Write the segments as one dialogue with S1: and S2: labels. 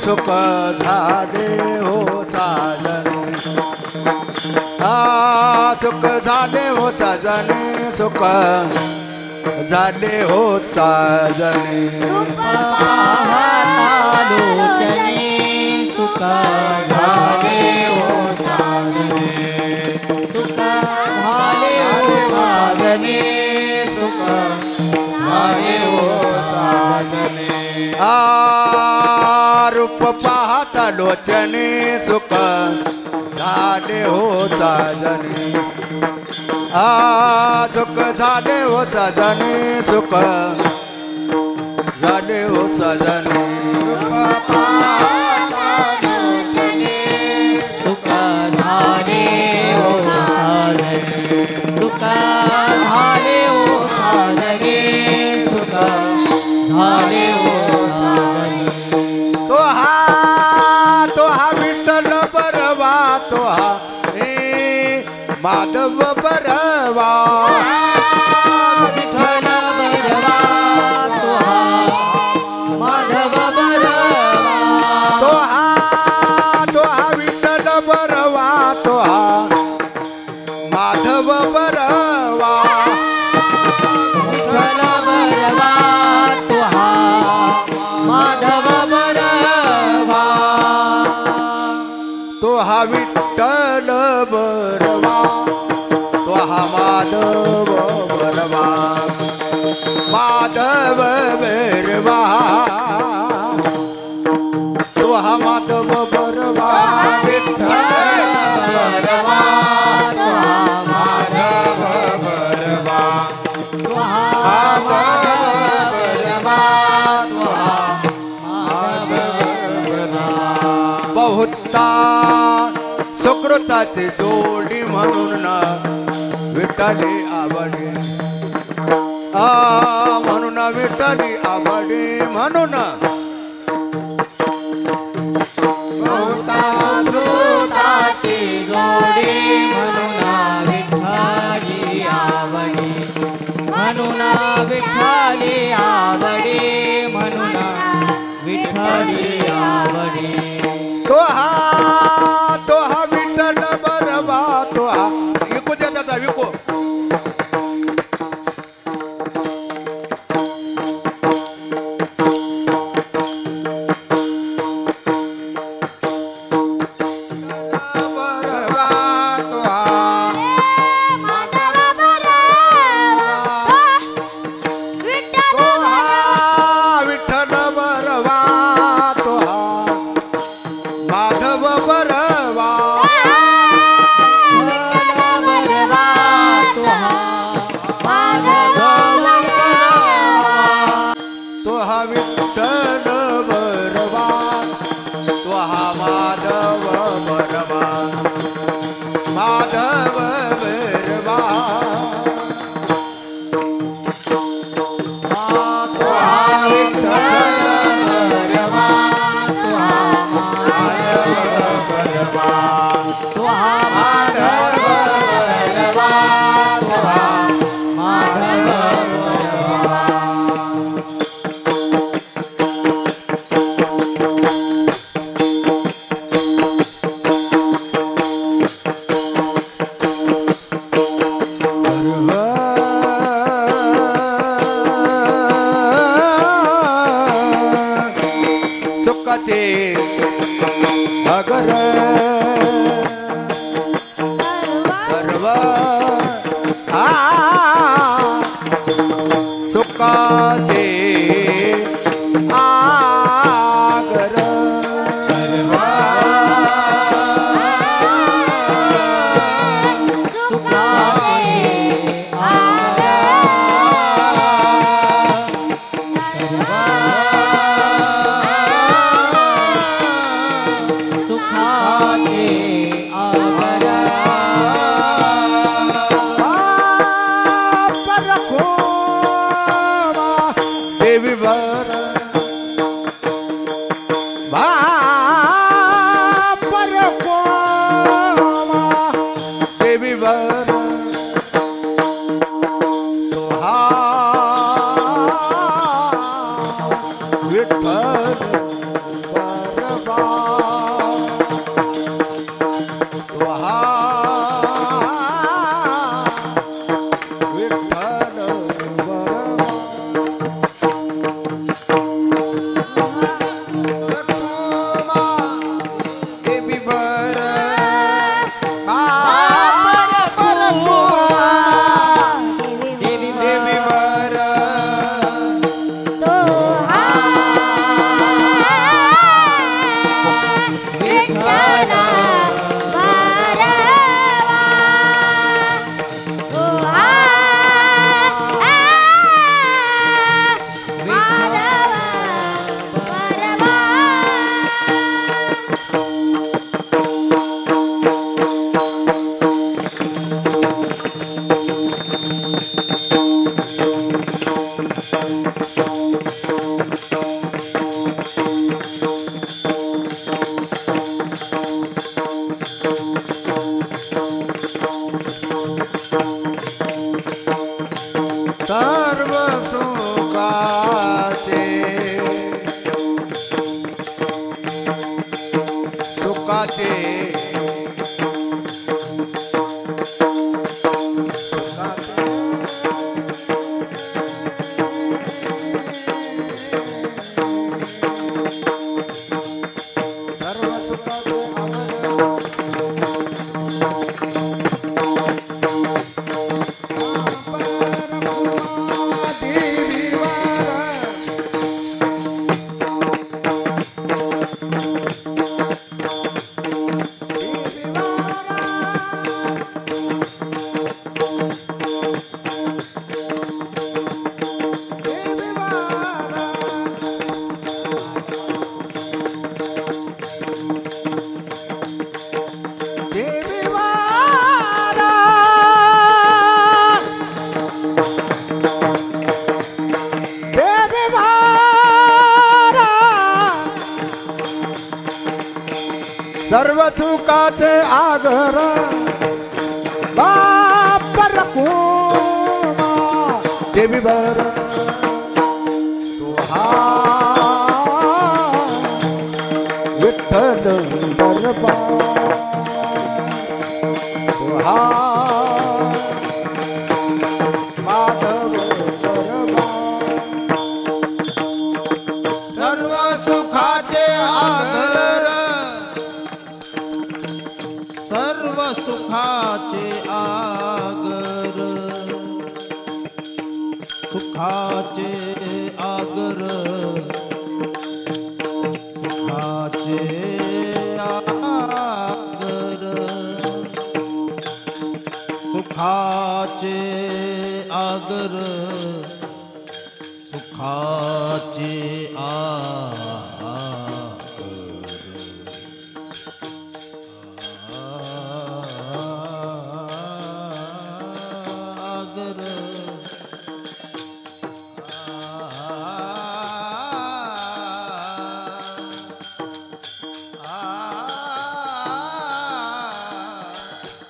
S1: सुख झाले हो साजने सुख झाले हो साजने सुख झाले हो साजने
S2: लोचने सुख झाले हो साजने सुख झाले हो साजने सुख झाले हो साजने
S1: रूप पाहता लोचने सुख झाले हो साजने सुख झाले हो साजने सुख झाले हो साजने
S2: सुख झाले हो साजने सुख झाले हो साजने सुख झाले हो साजने
S1: तो हा विठ्ठल बरवा तो हा माधव बरवा
S2: विठ्ठल बरवा तो हा माधव बरवा
S1: तो हा विठ्ठल बरवा तो हा माधव बरवा
S2: विठ्ठल बरवा तो हा माधव बरवा
S1: तो हा विठ्ठल बरवा तो हा माधव बरवा माधव बरवा तो हा माधव बरवा
S2: विठ्ठल बरवा तो हा माधव बरवा तो हा माधव बरवा तो हा माधव बरवा
S1: बहुता सुकृताची जोडी म्हणून विठ्ठली आवडे म्हणून विठ्ठली आवडे म्हणून
S2: बहुता सुकृताची जोडी म्हणून विठ्ठली आवडी म्हणून विठ्ठली आवडी म्हणून विठ्ठली आवडी
S1: तो हा विठ्ठल बरवा तो हा विकू द्या त्याचा विकू विठ्ठल बरवा तो हा माधव बरवा माधव बरवा
S2: तो हा विठ्ठल बरवा तो हा माधव बरवा तो हा माधव बरवा तो हा माधव बरवा
S1: सुखते अगर सर्व सुखते आगर
S2: सुखाते
S1: सुखाचे सर्व सुखाचे आगर बाप रखुमा देवी बर तुहा विठ्ठल बरबा तुहा माधव बरबा
S2: सर्व सुखाचे आगर सर्व सुखाचे आगर सुखाचे आगर सुखाचे आगर सुखाचे आगर सुखाचे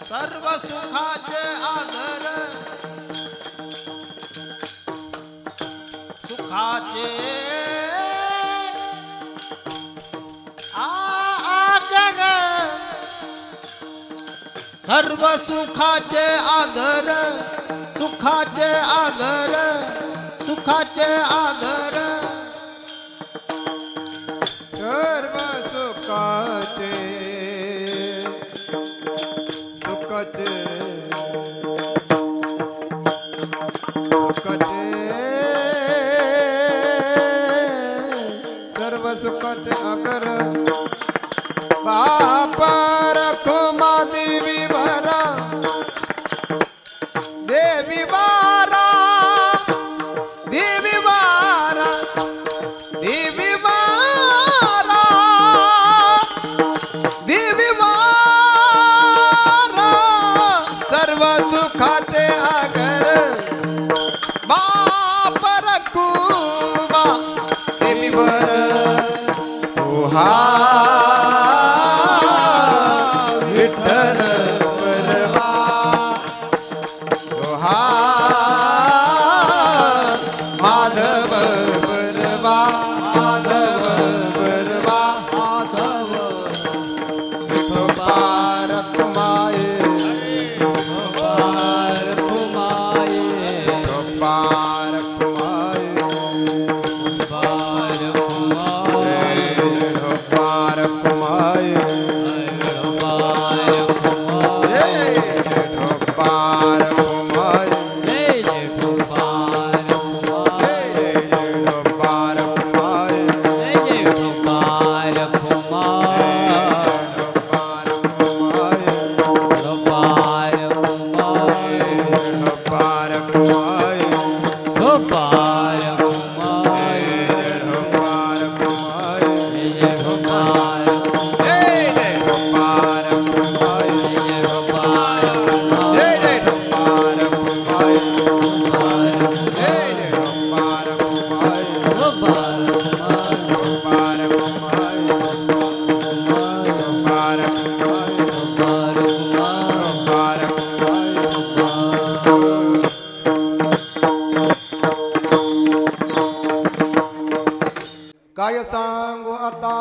S2: सर्व सुखाचे आगर सुखाचे आगर सर्व सुखाचे आगर सुखाचे आगर सुखाचे आगर
S1: सर्व सुखाचे सुखाचे सुखाचे सर्व सुखाचे आगर बाप रखुमा देवी भरा देवी बारा देवी बारा देवी बारा देवी बारा सर्व सुखाचे आगर बाप रखुमा देवी बर तुहा विठ्ठल बरबा तुहा माधव बरबा माधव बरबा माधव विठोबा रखुमाये विठोबा रखुमाये विठोबा रखुमाये विठोबा रखुमाये काय सांगू आता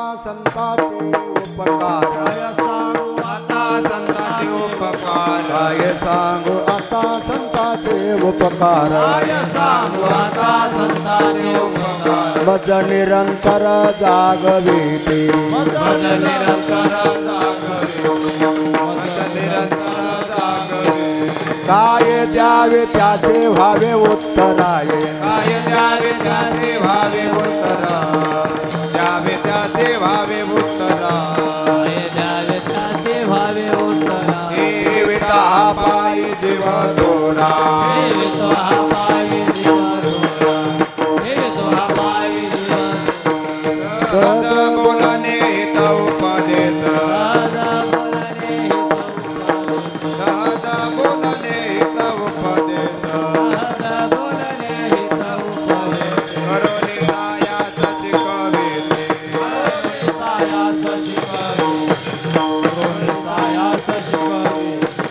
S1: संताचे उपकार
S2: काय सांगू आता संताचे उपकार
S1: काय सांगू आता संताचे उपकार
S2: काय सांगू आता संताचे उपकार
S1: मज निरंतर जागविते
S2: मज निरंतर जागवे मज निरंतर जागवे
S1: काय द्यावे त्याचे व्हावे उत्तराये
S2: काय द्यावे त्याचे व्हावे उत्तरा द्यावे त्याचे व्हावे उत्तरा काय द्यावे त्याचे व्हावे उत्तरा
S1: देविता पायी जीव थोडा
S2: हे तो हा पायी जीव थोडा हे तो हा पायी जीव सहज बोलणे हित उपदेश सहज बोलणे हित उपदेश करोनी सायास शिकविते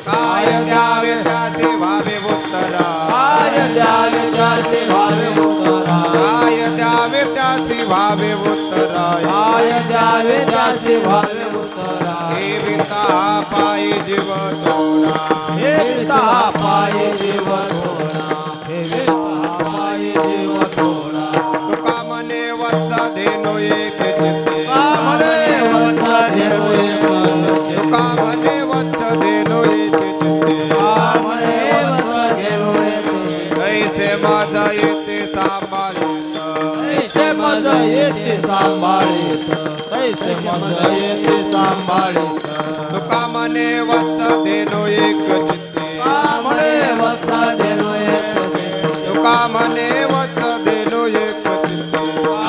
S2: काय द्यावे त्याचे व्हावे उत्तरा काय द्यावे त्याचे व्हावे उत्तरा काय द्यावे त्याचे व्हावे उत्तरा काय द्यावे त्याचे व्हावे उत्तरा हे विता पायी जीव थोडा हे विता पायी जीव थोडा हे विता पायी जीव थोडा तुका मने वत्सा धेनो एक चित्ते तुका मने वत्सा धेनो एक चित्ते तुका मने वत्सा धेनो एक चित्ते तुका मने वत्सा धेनो एक कैसे माझा येते सांभाळीत कैसे माझा येते सांभाळीत कैसे माझा येते सांभाळीत तुका मने वत्सा धेनो एक चित्ते तुका मने वत्सा धेनो एक चित्ते तुका मने वत्सा धेनो एक चित्ते तुका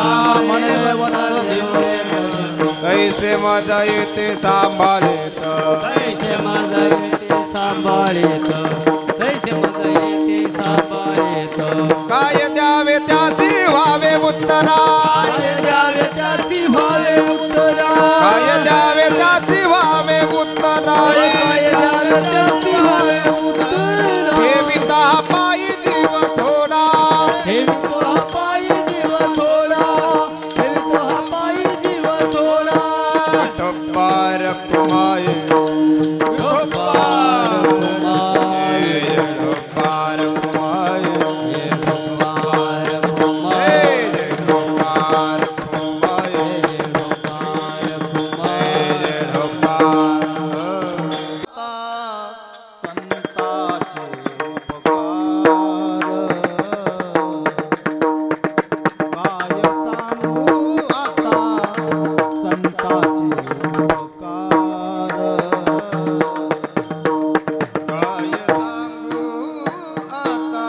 S2: मने वत्सा धेनो एक चित्ते कैसे माझा येते सांभाळीत कैसे माझा येते सांभाळीत कैसे माझा येते सांभाळीत काय द्यावे त्याची व्हावे उत्तरा काय द्यावे त्याची व्हावे उत्तरा काय द्यावे त्याची व्हावे उत्तरा काय द्यावे त्याची व्हावे उत्तरा हे विता पायी जीव थोडा हे विता पायी जीव थोडा हे विता पायी जीव थोडा ठप्पार कुमाये ठप्पार कुमाये ठप्पार कुमाये ठप्पार कुमाये ठप्पार कुमाये ठप्पार कुमाये ठप्पार संताचे उपकार काय सांगू आता संताचे उपकार काय सांगू आता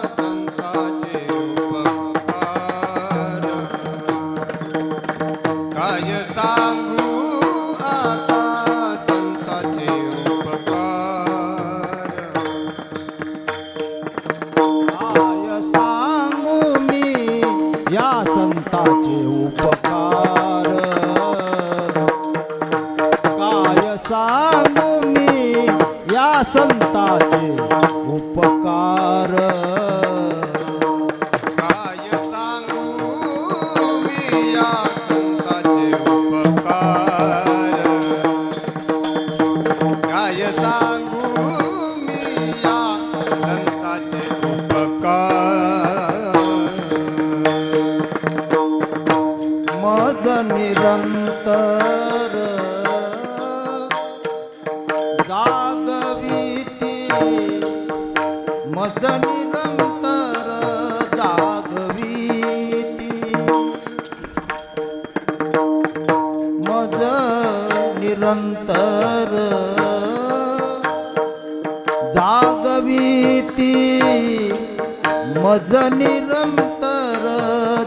S2: संताचे उपकार काय सांगू आता संताचे उपकार काय सांगू मी या संताचे उपकार काय सांगू मी या संताचे उपकार काय सांगू मी या संताचे उपकार काय सांगू मी या संताचे उपकार मज निरंतर जागविती मज निरंतर जागविती मज निरंतर जागविती मज निरंतर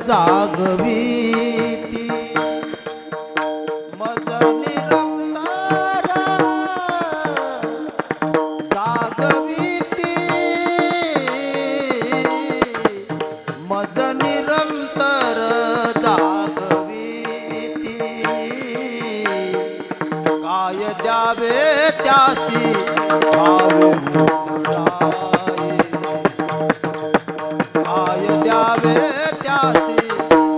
S2: जागविती मज निरंतर जागविती मज निरंतर जागविती काय द्यावे त्यासी भावे उत्तराये काय द्यावे त्यासी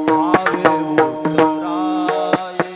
S2: भावे उत्तराये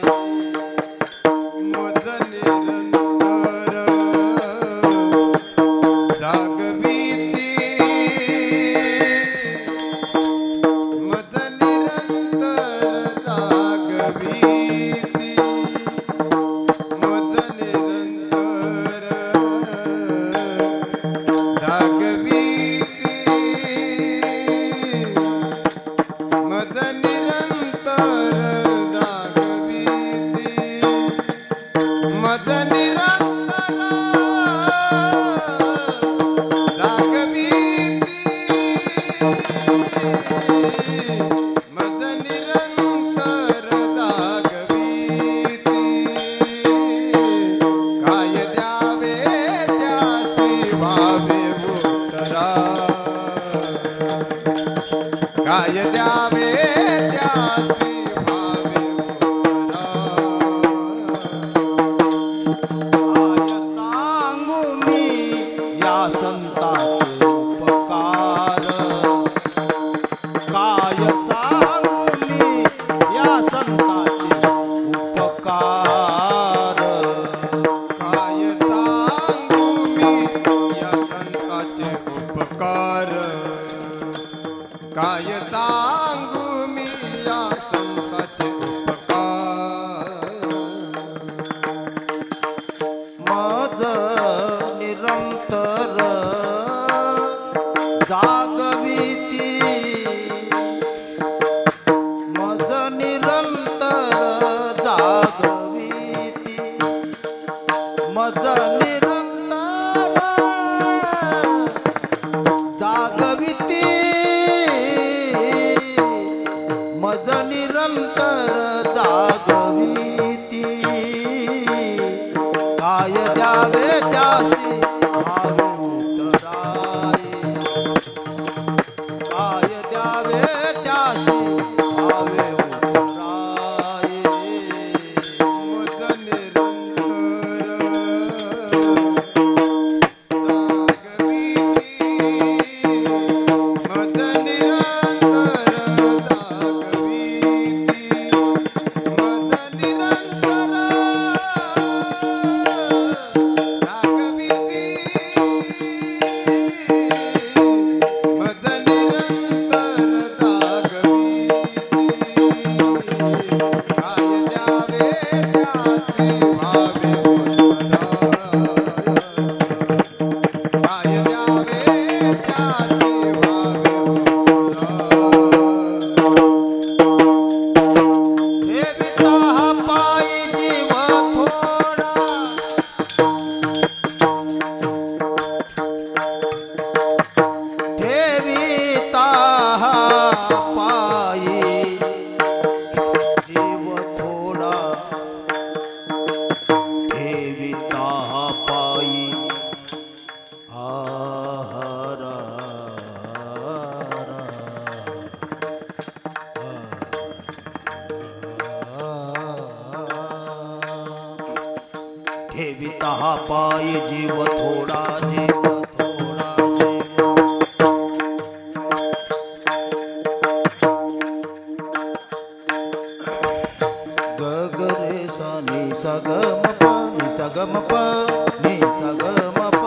S1: काय द्यावे त्यासी भावे उतराई काय द्यावे त्यासी भावे उतराई
S2: मज निरंतर मज निरंतर
S1: ठेविता पायी जीव थोडा जीव थोडा गगरे सा नि सा ग म प नि सा ग म प नि सा ग म प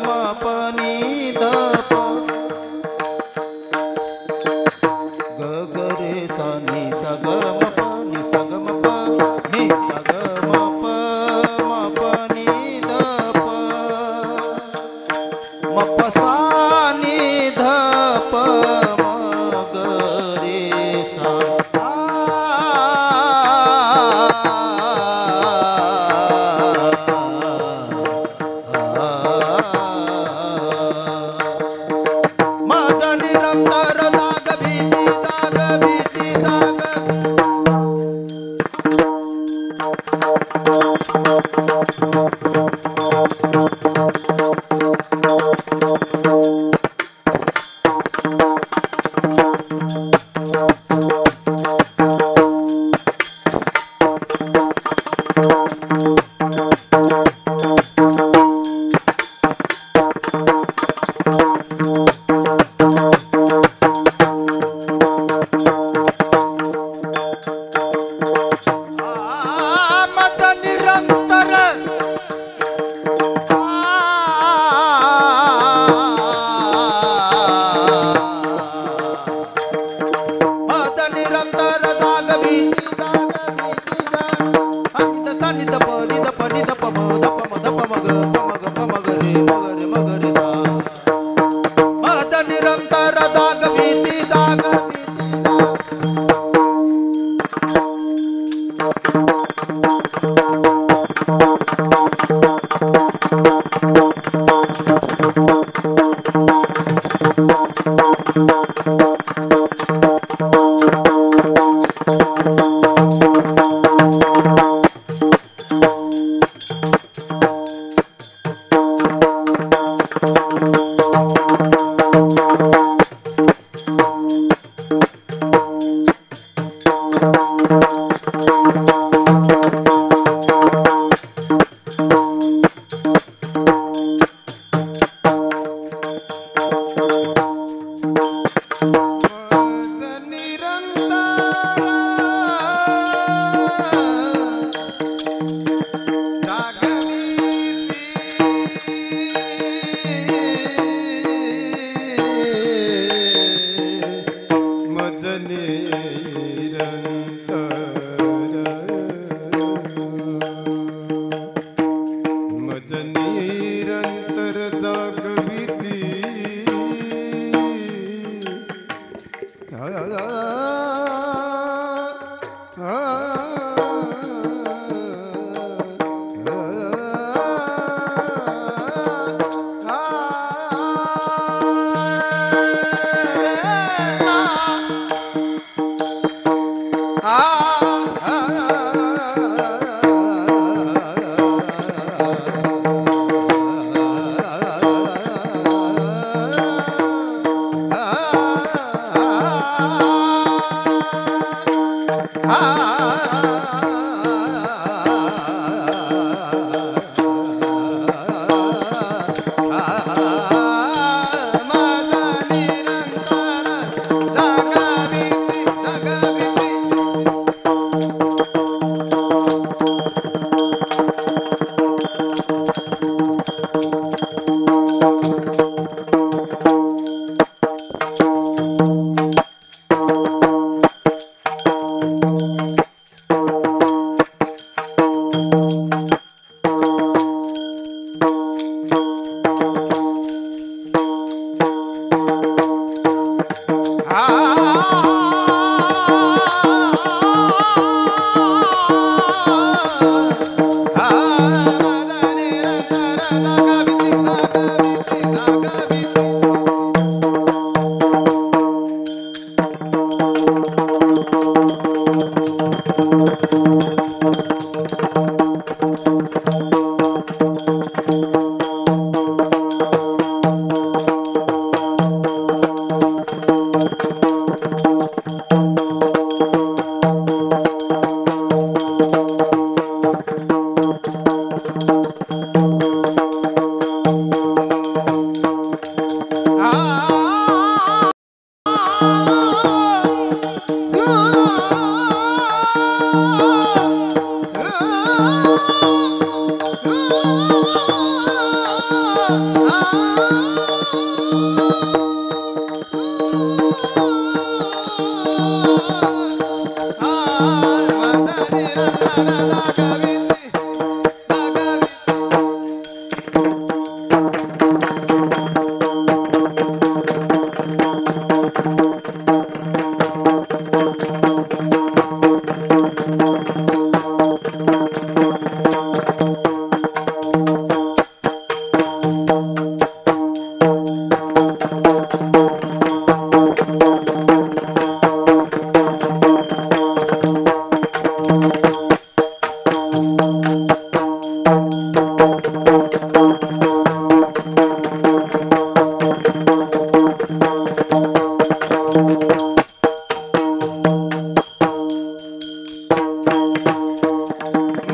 S1: म प नि ध प गगरे सा नि सा ग म प नि सा ग म प नि सा ग म प म प नि ध प म प सा नि ध प म ग रे सा माझा निरंतर दाग भीती दाग माझा निरंतर माझा निरंतर दाग भीती सानिध प निध प निध प म ध प म ध प म ग प म ग रे सा माझा निरंतर दाग भीती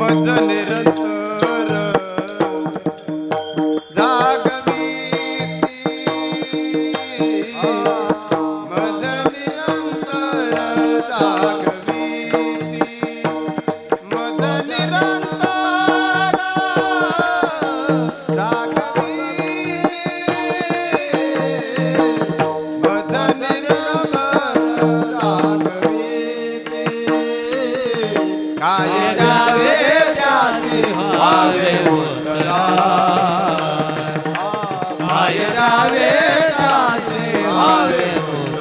S2: मज निरंतर जागवी मज निरंतर जागवी मज निरंतर जागवी मज निरंतर जागवी काय जावे त्यासी भावे उतरा काय जावे त्यासी भावे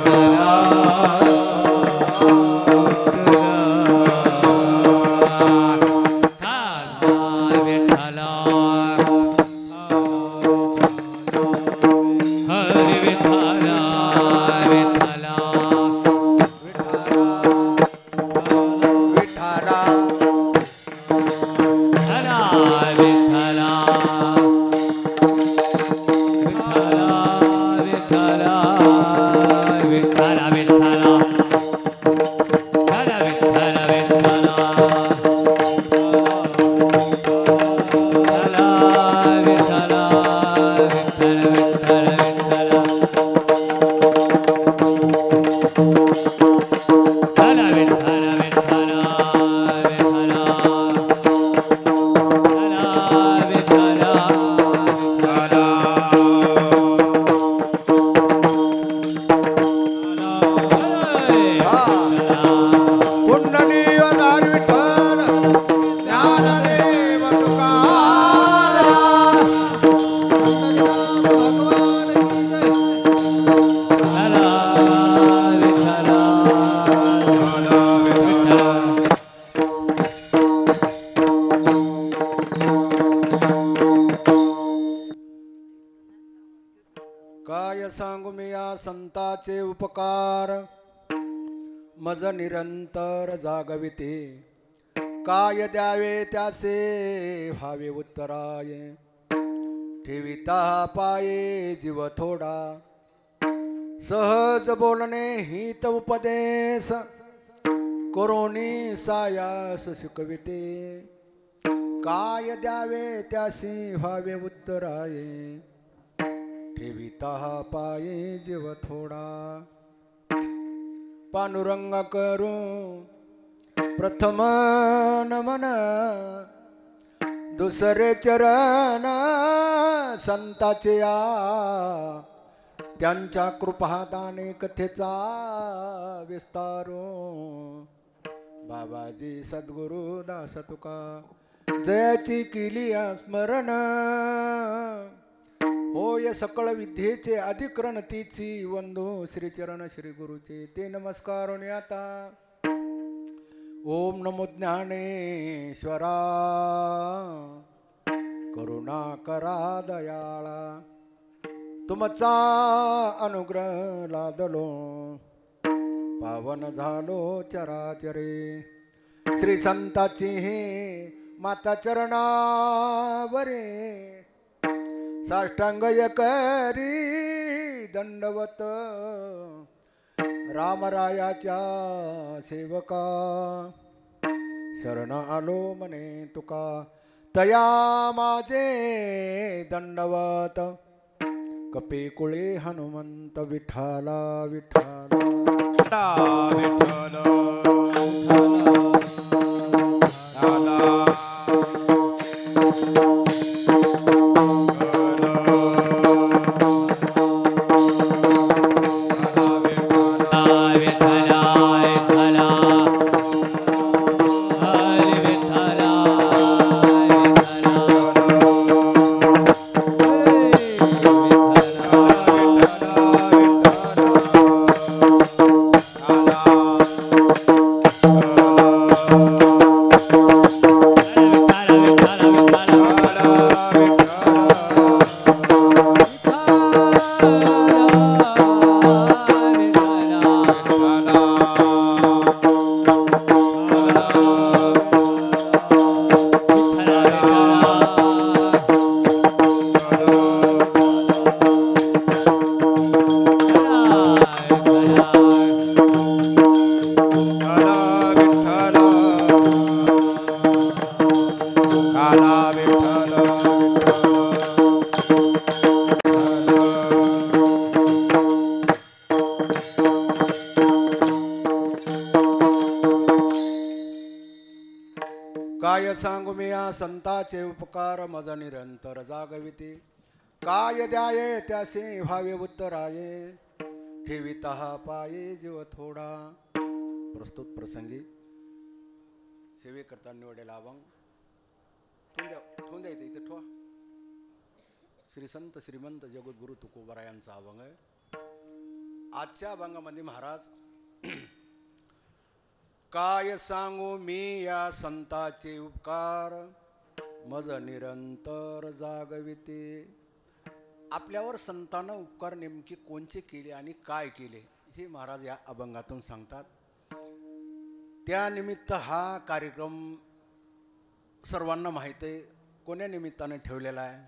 S2: उतरा
S1: काय सांगू मी या संताचे उपकार मज निरंतर जागविते काय द्यावे त्यासे व्हावे उत्तराय ठेविता पाये जीव थोडा सहज बोलणे हित उपदेश करोनी सायास शिकविते काय द्यावे त्यासी व्हावे उत्तराय ठेविता पाये जीव थोडा पांडुरंग करू प्रथम नमन दुसरे चरण संताचे या त्यांच्या कृपादाने कथेचा विस्तारो बाबाजी सद्गुरु दास तुका जयाची केली स्मरण होय सकळ विद्येचे अधिकरण तीची वंदो श्रीचरण श्री गुरुचे ते नमस्कार आता ओम नमो ज्ञानेश्वरा करुणा करा दयाळा तुमचा अनुग्रह लादलो पावन झालो चराचरे श्री संताची हे माता चरणावरे साष्टांग करी दंडवत रामरायाच्या सेवका शरण आलो मने तुका तया माझे दंडवत कपे कुळे हनुमंत विठाला विठाला
S2: विठ्ठल विठ्ठला विठ्ठल
S1: काय सांगू मी या संताचे उपकार मज निरंतर जागविते काय द्याये त्यासे व्हावे उत्तराये ठेवित हा पाये जीव थोडा. प्रस्तुत प्रसंगी सेवेकरता निवडेला अभंग ठेवून द्या इथे ठेवा. श्री संत श्रीमंत जगद्गुरु तुकोबारा यांचा अभंग आहे. आजच्या अभंगामध्ये महाराज काय सांगू मी या संताचे उपकार मज निरंतर जागविते. आपल्यावर संतांना उपकार नेमके कोणचे केले आणि काय केले हे महाराज या अभंगातून सांगतात. त्यानिमित्त हा कार्यक्रम सर्वांना माहीत आहे. कोण्या निमित्ताने ठेवलेला आहे,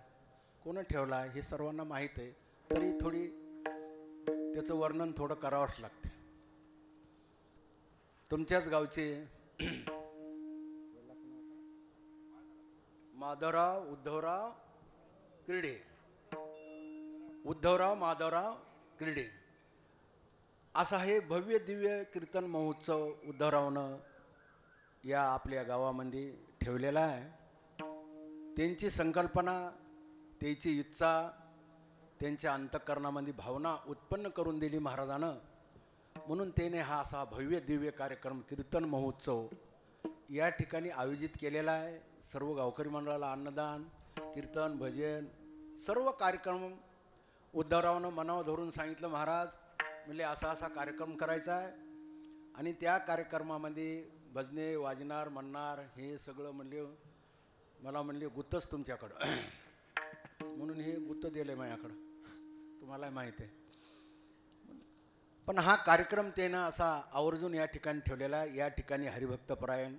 S1: कोण ठेवला आहे हे सर्वांना माहीत आहे. तरी थोडी त्याचं वर्णन थोडं करावंच लागते. तुमच्याच गावचे माधवराव उद्धवराव क्रीडे, उद्धवराव माधवराव क्रीडे असा हे भव्य दिव्य कीर्तन महोत्सव उद्धवरावनं या आपल्या गावामध्ये ठेवलेला आहे. त्यांची संकल्पना, त्यांची इच्छा, त्यांच्या अंतःकरणामध्ये भावना उत्पन्न करून दिली महाराजानं. म्हणून त्याने हा असा भव्य दिव्य कार्यक्रम कीर्तन महोत्सव या ठिकाणी आयोजित केलेला आहे. सर्व गावकरी मंडळाला अन्नदान, कीर्तन, भजन सर्व कार्यक्रम उद्धवरावनं मनावर धरून सांगितलं. महाराज म्हणजे असा असा कार्यक्रम करायचा आहे आणि त्या कार्यक्रमामध्ये भजने वाजणार म्हणणार हे सगळं म्हणले. मला म्हणले गुत्तच तुमच्याकडं म्हणून हे गुत्त दिलं माझ्याकडं, तुम्हाला माहीत आहे. पण हा कार्यक्रम त्यानं असा आवर्जून या ठिकाणी ठेवलेला आहे. या ठिकाणी हरिभक्तपरायण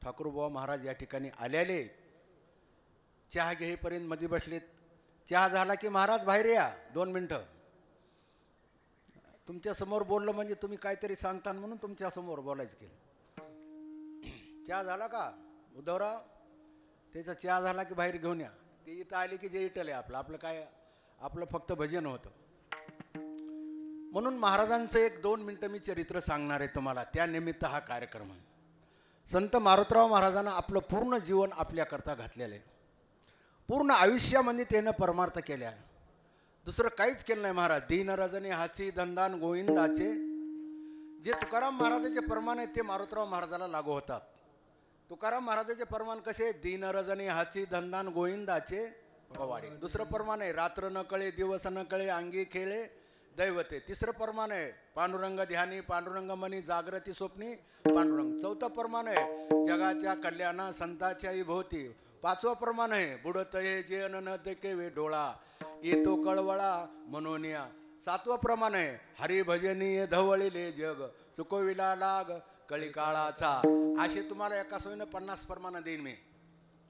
S1: ठाकूरबुवा महाराज या ठिकाणी आलेले. चहा घेईपर्यंत मध्ये बसलेत. चहा झाला की महाराज बाहेर या 2 मिनटं. तुमच्यासमोर बोललं म्हणजे तुम्ही काहीतरी सांगता म्हणून तुमच्यासमोर बोलायचं केलं. चहा झाला का उद्धवराव? त्याचा चहा झाला की बाहेर घेऊन या. ते इथं आले की जे इटले आपलं काय, आपलं फक्त भजन होतं. म्हणून महाराजांचं 1-2 मिनटं मी चरित्र सांगणार आहे तुम्हाला. त्यानिमित्त हा कार्यक्रम आहे. संत मारुतराव महाराजांना आपलं पूर्ण जीवन आपल्याकरता घातलेलं आहे. पूर्ण आयुष्यामध्ये त्यानं परमार्थ केले आहे. दुसरं काहीच केलं नाही महाराज. दीन रजनी हाची धनदान गोविंदाचे. जे तुकाराम महाराजाचे फरमान आहेत ते मारुतराव महाराजाला लागू होतात. तुकाराम महाराजाचे फरमान कसे? दीन रजनी हाची धनदान गोविंदाचे पवाडे. दुसरं फरमान आहे रात्र न कळे दिवस न कळे अंगी खेळे दैवते. तिसरं फरमान आहे पांडुरंग ध्यानी पांडुरंग मनी जागृती स्वप्नी पांडुरंग. चौथं फरमान आहे जगाच्या कल्याणा संताच्याही भोवती. 5वं फरमान आहे बुडत हे जे न देखे वे डोळा येतो कळवळा मनोनिया. 7वं प्रमाण आहे हरिभजनीय धवळिले जग चुकविला लाग कळी काळाचा. असे तुम्हाला एका सोयीनं 50 प्रमाण देईन मी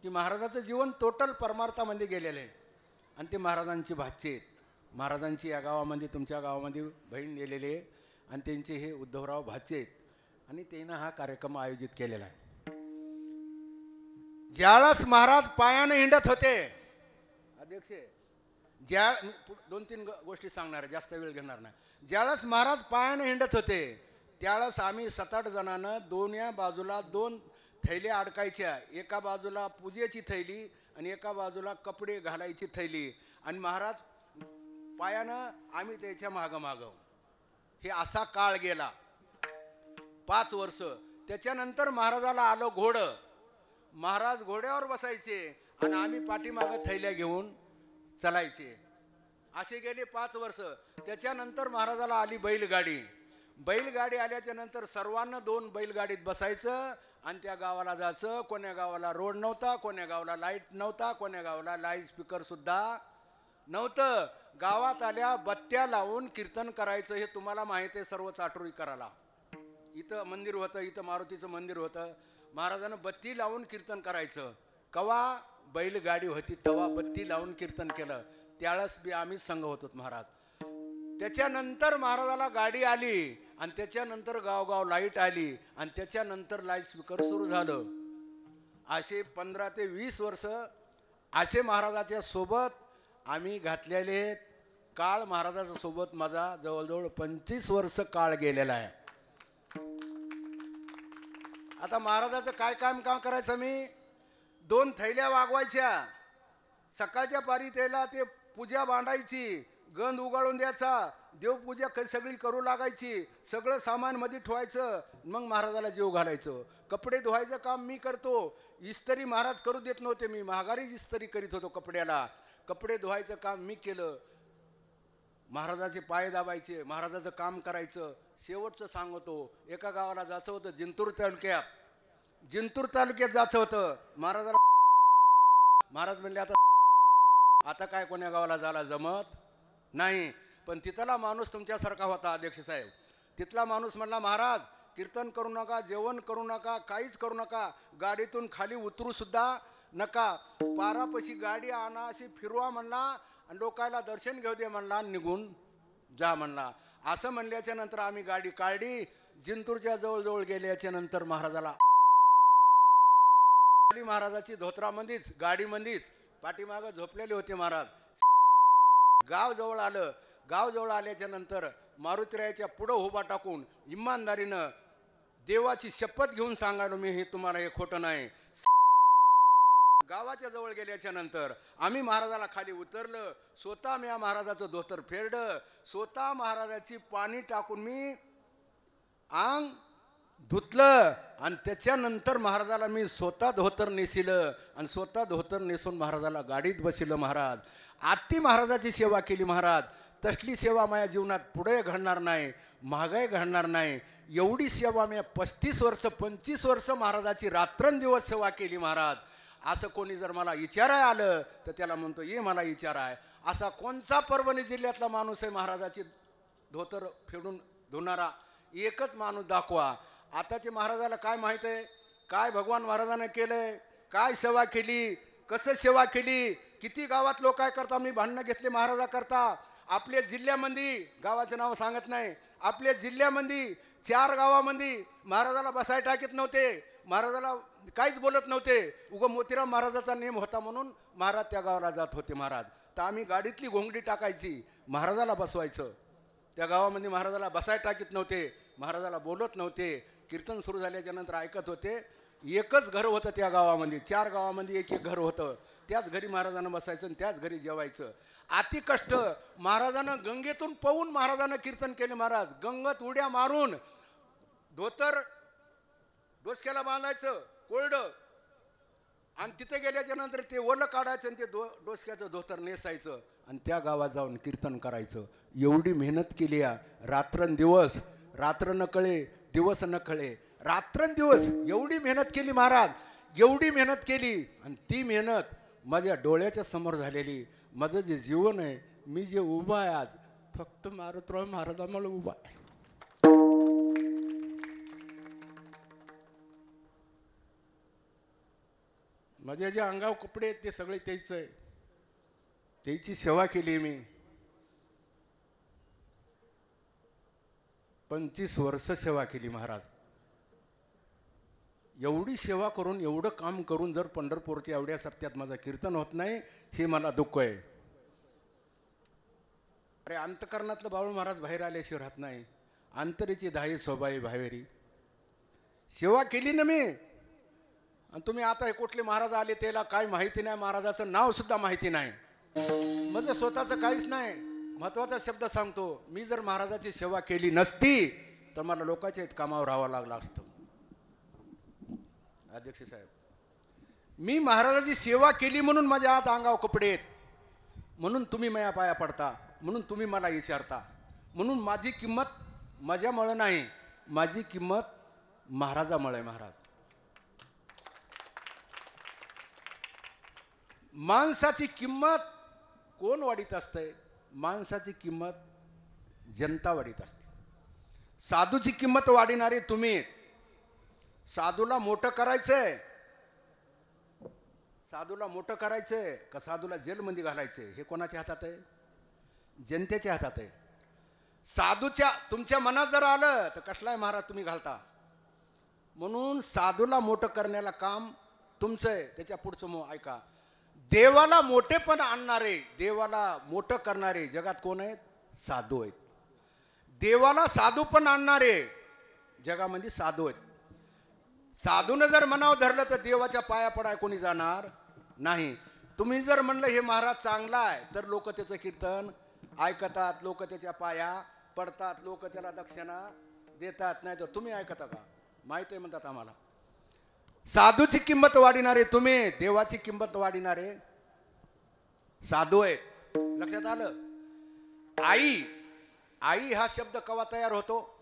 S1: की महाराजाचं जीवन टोटल परमार्थामध्ये गेलेलं आहे. आणि ते महाराजांची भाचे आहेत. महाराजांची या गावामध्ये तुमच्या गावामध्ये बहीण गेलेली आहे आणि त्यांचे हे उद्धवराव भाचे आहेत. आणि त्यानं हा कार्यक्रम आयोजित केलेला आहे. ज्यावेळेस महाराज पायाने हिंडत होते अध्यक्ष, 2-3 गोष्टी सांगणार आहे, जास्त वेळ घेणार नाही. ज्यावेळेस महाराज पायाने हिंडत होते त्यावेळेस आम्ही 7-8 जणांना दोन्ही बाजूला 2 थैल्या अडकायच्या. एका बाजूला पूजेची थैली आणि एका बाजूला कपडे घालायची थैली. आणि महाराज पायानं आम्ही त्याच्या मागं. हे असा काळ गेला 5 वर्ष. त्याच्यानंतर महाराजाला आलं घोडं. महाराज घोड्यावर बसायचे आणि आम्ही पाठीमागं थैल्या घेऊन चालायचे. असे गेले 5 वर्ष. त्याच्यानंतर महाराजाला आली बैलगाडी. बैलगाडी आल्याच्या नंतर सर्वांना 2 बैलगाडीत बसायचं आणि त्या गावाला जायचं. कोण्या गावाला रोड नव्हता, कोण्या गावाला लाईट नव्हता, कोण्या गावाला लाईट स्पीकर सुद्धा नव्हतं. गावात आल्या बत्त्या लावून कीर्तन करायचं. हे तुम्हाला माहिती आहे सर्व चाटोरी करायला. इथं मंदिर होतं, इथं मारुतीचं मंदिर होतं. महाराजानं बत्ती लावून कीर्तन करायचं. कवा बैलगाडी होती तेव्हा बत्ती लावून कीर्तन केलं. त्यावेळेस बी आम्ही संघ होतो महाराज. त्याच्यानंतर महाराजाला गाडी आली आणि त्याच्यानंतर गावगाव लाईट आली आणि त्याच्यानंतर लाईट स्पीकर सुरू झालं. असे 15 ते 20 वर्ष असे महाराजाच्या सोबत आम्ही घातलेले आहेत. काळ महाराजाच्या सोबत माझा जवळजवळ 25 वर्ष काळ गेलेला आहे. आता महाराजाचं काय काम करायचं मी 2 थैल्या वागवायच्या. सकाळच्या पारी त्याला ते पूजा बांधायची, गंध उगाळून द्यायचा, देवपूजा सगळी करू लागायची, सगळं सामान मध्ये ठेवायचं, मग महाराजाला जेव घालायचं. कपडे धुवायचं काम मी करतो. इस्त्री महाराज करू देत नव्हते, मी महागारी इस्त्री करीत होतो कपड्याला. कपडे धुवायचं काम मी केलं. महाराजाचे पाय दाबायचे, महाराजाचं काम करायचं. शेवटचं सांगतो, एका गावाला जायचं होतं जिंतूर तालुक्यात. जिंतूर तालुक्यात जायचं होतं. महाराज म्हणले आता काय कोण्या गावाला जायला जमत नाही. पण तिथला माणूस तुमच्यासारखा होता अध्यक्ष साहेब. तिथला माणूस म्हणला, महाराज कीर्तन करू नका, जेवण करू नका, काहीच करू नका, गाडीतून खाली उतरू सुद्धा नका, पारापाशी गाडी आणा, अशी फिरवा म्हणला, आणि लोकायला दर्शन घेऊ दे म्हणला, निघून जा म्हणला. असं म्हणल्याच्या नंतर आम्ही गाडी काढली. जिंतूरच्या जवळजवळ गेल्याच्या नंतर महाराजाला महाराजाची धोत्रामध्येच गाडीमध्येच पाठीमागं झोपलेले होते महाराज. गाव जवळ आलं. गाव जवळ आल्याच्या नंतर मारुतीरायाच्या पुढं उभा टाकून इमानदारीनं देवाची शपथ घेऊन सांगायलो मी, हे तुम्हाला हे खोटं नाही. गावाच्या जवळ गेल्याच्या नंतर आम्ही महाराजाला खाली उतरलं. स्वतः मी महाराजाचं धोतर फेरलं. स्वतः महाराजाची पाणी टाकून मी अंग धुतलं, आणि त्याच्यानंतर महाराजाला मी स्वतः धोतर नेसिलं, आणि स्वतः धोतर नेसून महाराजाला गाडीत बसिलं. महाराज आत्ती महाराजाची सेवा केली. महाराज तसली सेवा माझ्या जीवनात पुढे घडणार नाही, महागाई घडणार नाही. एवढी सेवा मी 35 वर्ष 25 वर्ष महाराजाची रात्रंदिवस सेवा केली. महाराज असं कोणी जर मला विचाराय आलं तर त्याला म्हणतो, ये मला विचाराय. असा कोणचा परभणी जिल्ह्यातला माणूस आहे महाराजाची धोतर फेडून धुणारा? एकच माणूस दाखवा. आताचे महाराजाला काय माहीत आहे, काय भगवान महाराजाने केलंय, काय सेवा केली, कसं सेवा केली, किती गावात लोक काय करता. मी भांडणं घेतले महाराजा करता. आपल्या जिल्ह्यामध्ये, गावाचं नाव सांगत नाही, आपल्या जिल्ह्यामध्ये 4 गावामध्ये महाराजाला बसाय टाकीत नव्हते, महाराजाला काहीच बोलत नव्हते. उगं मोतीराम महाराजाचा नेम होता म्हणून महाराज त्या गावाला जात होते. महाराज तर आम्ही गाडीतली घोंगडी टाकायची, महाराजाला बसवायचं. त्या गावामध्ये महाराजाला बसाय टाकीत नव्हते, महाराजाला बोलत नव्हते. कीर्तन सुरू झाल्याच्या नंतर ऐकत होते. एकच घर होतं त्या गावामध्ये, 4 गावामध्ये एक घर होतं. त्याच घरी महाराजांना बसायचं आणि त्याच घरी जेवायचं. अति कष्ट. महाराजानं गंगेतून पळून महाराजानं कीर्तन केले. महाराज गंगेत उड्या मारून धोतर डोसक्याला बांधायचं कोरडं, आणि तिथे गेल्याच्या नंतर ते ओलं काढायचं आणि ते डोसक्याचं धोतर नेसायचं आणि त्या गावात जाऊन कीर्तन करायचं. एवढी मेहनत केली आहे. रात्रंदिवस, रात्र न कळे दिवस न कळे, रात्रंदिवस एवढी मेहनत केली महाराज, एवढी मेहनत केली. आणि ती मेहनत माझ्या डोळ्याच्या समोर झालेली. माझं जे जीवन आहे, मी जे उभा आहे आज, फक्त मारुतीराव महाराजांमुळे उभा आहे. माझ्या जे अंगावर कपडे आहेत ते सगळे त्याच आहे. त्याची सेवा केली मी 25 वर्ष सेवा केली महाराज. एवढी सेवा करून, एवढं काम करून जर पंढरपूरच्या एवढ्या सप्त्यात माझं कीर्तन होत नाही, हे मला दुःख आहे. अरे अंतकरणातलं बाळू महाराज बाहेर आल्याशिवाय राहत नाही. अंतरीची धाई स्वभावी भावेरी सेवा केली ना मी. आणि तुम्ही आता हे कुठले महाराज आले त्याला काय माहिती नाही, महाराजाचं नाव सुद्धा माहिती नाही. माझं स्वतःचं काहीच नाही. महत्वाचा शब्द सांगतो, मी जर महाराजाची सेवा केली नसती तर मला लोकांच्या कामावर राहावं लागलं असतं. अध्यक्ष साहेब, मी महाराजाची सेवा केली म्हणून माझ्या आज अंगावर कपडे आहेत, म्हणून तुम्ही माझ्या पाया पडता, म्हणून तुम्ही मला विचारता. म्हणून माझी किंमत माझ्यामुळे नाही, माझी किंमत महाराजामुळे. महाराज माणसाची किंमत कोण वाढीत असते? माणसाची किंमत जनता वाढीत असते. साधूची किंमत वाढीणारे तुम्ही. साधूला मोठं करायचंय, साधूला मोठं करायचंय का साधूला जेलमध्ये घालायचंय, हे कोणाच्या हातात आहे? जनतेच्या हातात आहे. साधूच्या तुमच्या मनात जर आलं तर कसलाय महाराज तुम्ही घालता. म्हणून साधूला मोठं करण्याला काम तुमचं आहे. त्याच्या पुढचं मग ऐका, देवाला मोठेपण आणणारे, देवाला मोठं करणारे जगात कोण आहेत? साधू आहेत. देवाला साधू पण आणणारे जगामध्ये साधू आहेत. साधूनं जर मनावर धरलं तर देवाच्या पाया पडाय कोणी जाणार नाही. तुम्ही जर म्हणलं हे महाराज चांगला आहे तर लोक त्याचं कीर्तन ऐकतात, लोक त्याच्या पाया पडतात, लोक त्याला दक्षिणा देतात. नाही तर तुम्ही ऐकता का? माहिती आहे म्हणतात आम्हाला. साधूची किंमत वाढिणारे तुम्ही, देवाची किंमत वाढिणारे साधू आहेत. लक्षात आलं? आई, आई हा शब्द केव्हा तयार होतो?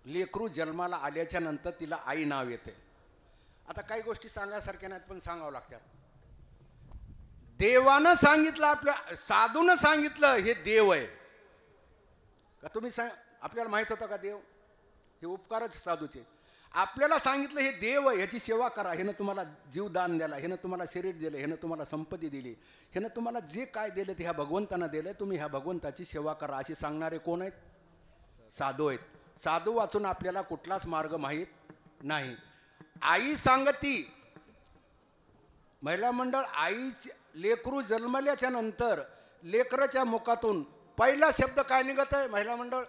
S1: लेकरू जन्माला आल्याच्या नंतर तिला आई नाव येते. आता काही गोष्टी सांगायसारख्या नाहीत पण सांगावं लागतात. देवानं सांगितलं, आपल्या साधूनं सांगितलं हे देव आहे का? तुम्ही सांग, आपल्याला माहित होतं का देव? हे उपकारच साधूचे. आपल्याला सांगितलं हे देव आहे, ह्याची सेवा करा, ह्यानं तुम्हाला जीवदान दिला, ह्यानं तुम्हाला शरीर दिलं, ह्यानं तुम्हाला संपत्ती दिली, ह्यानं तुम्हाला जे काय दिलं ते ह्या भगवंतानं दिलं, तुम्ही ह्या भगवंताची सेवा करा, अशी सांगणारे कोण आहेत? साधू आहेत. साधू वाचून आपल्याला कुठलाच मार्ग माहीत नाही. आई सांगती, महिला मंडळ, आईची लेकरू जन्मल्याच्या नंतर लेकराच्या मुखातून पहिला शब्द काय निघत आहे? महिला मंडळ,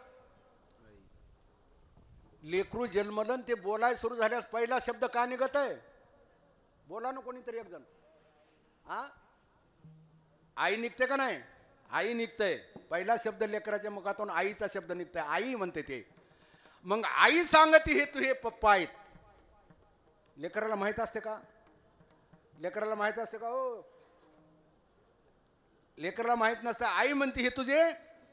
S1: लेकरू जन्मलं ते बोलाय सुरू झाल्यास पहिला शब्द काय निघत आहे? बोला ना कोणीतरी एक जण. आई निघते का नाही? आई निघतंय. पहिला शब्द लेकराच्या मुखातून आईचा शब्द निघतोय, आई म्हणते ते. मग आई सांगते हे तू हे पप्पा आहेत. लेकराला माहित असते का? लेकराला माहित असते का? हो, लेकराला माहित नसतं. आई म्हणते हे तुझे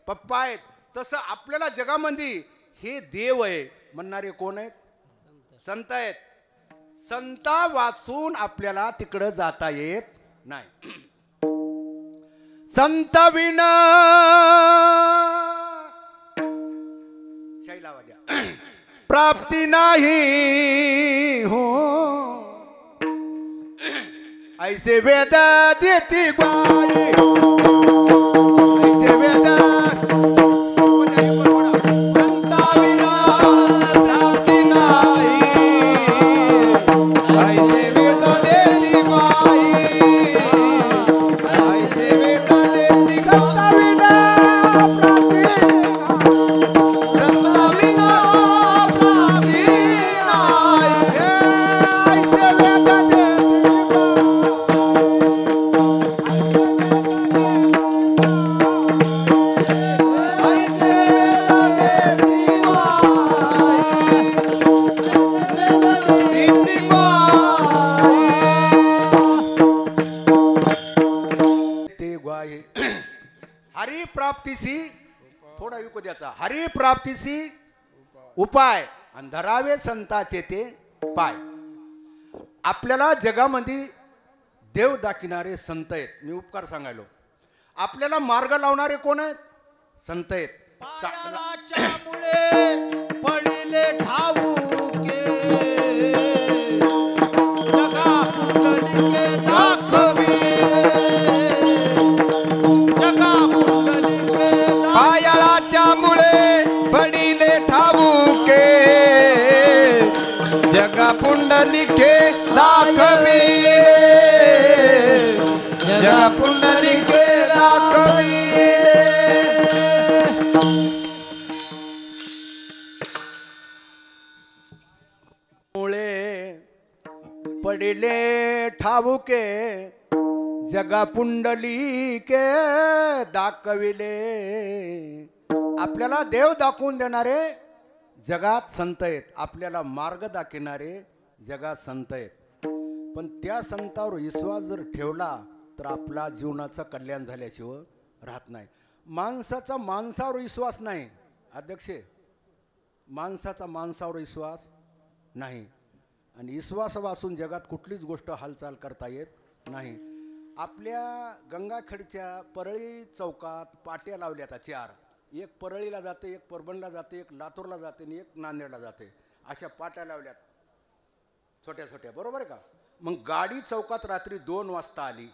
S1: पप्पा आहेत. तसं आपल्याला जगामध्ये हे देव आहे म्हणणारे कोण आहेत? संत आहेत. संता वाचून आपल्याला तिकडं जाता येत नाही. संत विना शैलावाद्या प्राप्ती नाही हो, ऐसे वेद देती ग्वाही, ऐसे वेद संता विना प्राप्ती नाही, ऐसे वेद देती ग्वाही, ऐसे वेद देती संता विना प्राप्ती, संता विना प्राप्ती नाही, ऐसे वेद हरि प्राप्तीसी, थोडा विको द्याचा, हरि प्राप्तीसी उपाय आणि धरावे संताचे ते पाय. आपल्याला जगामध्ये देव दाखविणारे संत आहेत. मी उपकार सांगायलो. आपल्याला मार्ग लावणारे कोण आहेत? संत आहेत.
S3: मुळे पडिले ठाऊके, जगा पुंडलिके दाखविले, जगा पुंडलिके
S2: पायाळाच्या मुळे पडिले ठाऊके, जगा पुंडलिके दाखविले, जगा पुंडलिके दाखविले.
S1: मुळे पडिले ठाऊके, जगा पुंडलिके दाखविले. आपल्याला देव दाखवून देणारे जगात संत आहेत. आपल्याला मार्ग दाखविणारे जगात संत आहेत. पण त्या संतावर विश्वास जर ठेवला तर आपला जीवनाचं कल्याण झाल्याशिवाय राहत नाही. माणसाचा माणसावर विश्वास नाही अध्यक्ष, माणसाचा माणसावर विश्वास नाही. आणि विश्वास वाचून जगात कुठलीच गोष्ट हालचाल करता येत नाही. आपल्या गंगाखेडच्या परळी चौकात पाट्या लावल्या आता 4. एक परळीला जाते, एक परभणीला जाते, एक लातूरला जाते आणि एक नांदेडला जाते. अशा पाट्या लावल्यात छोट्या छोट्या, बरोबर आहे का? मग गाडी चौकात रात्री 2 वाजता आली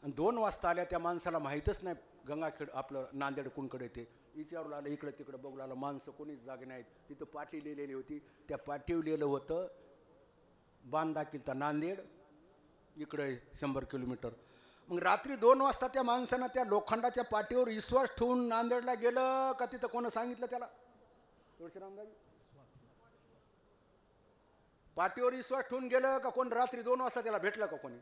S1: आणि 2 वाजता आल्या त्या माणसाला माहीतच नाही गंगाखेड आपलं नांदेड कोणकडे येते. विचारू लागलं, इकडे तिकडे बघू लागलं, माणसं कोणीच जागे नाहीत. तिथं पाटी लिहिलेली होती. त्या पाटीवर लिहिलं होतं बांध दाखिलता नांदेड, इकडे 100 किलोमीटर. मग रात्री 2 वाजता त्या माणसानं त्या लोखंडाच्या पाठीवर विश्वास ठेवून नांदेडला गेलं का तिथं कोण सांगितलं त्याला? तुळशीरामदाजी, पाठीवर विश्वास ठेवून गेलं का कोण? रात्री 2 वाजता त्याला भेटलं का कोणी?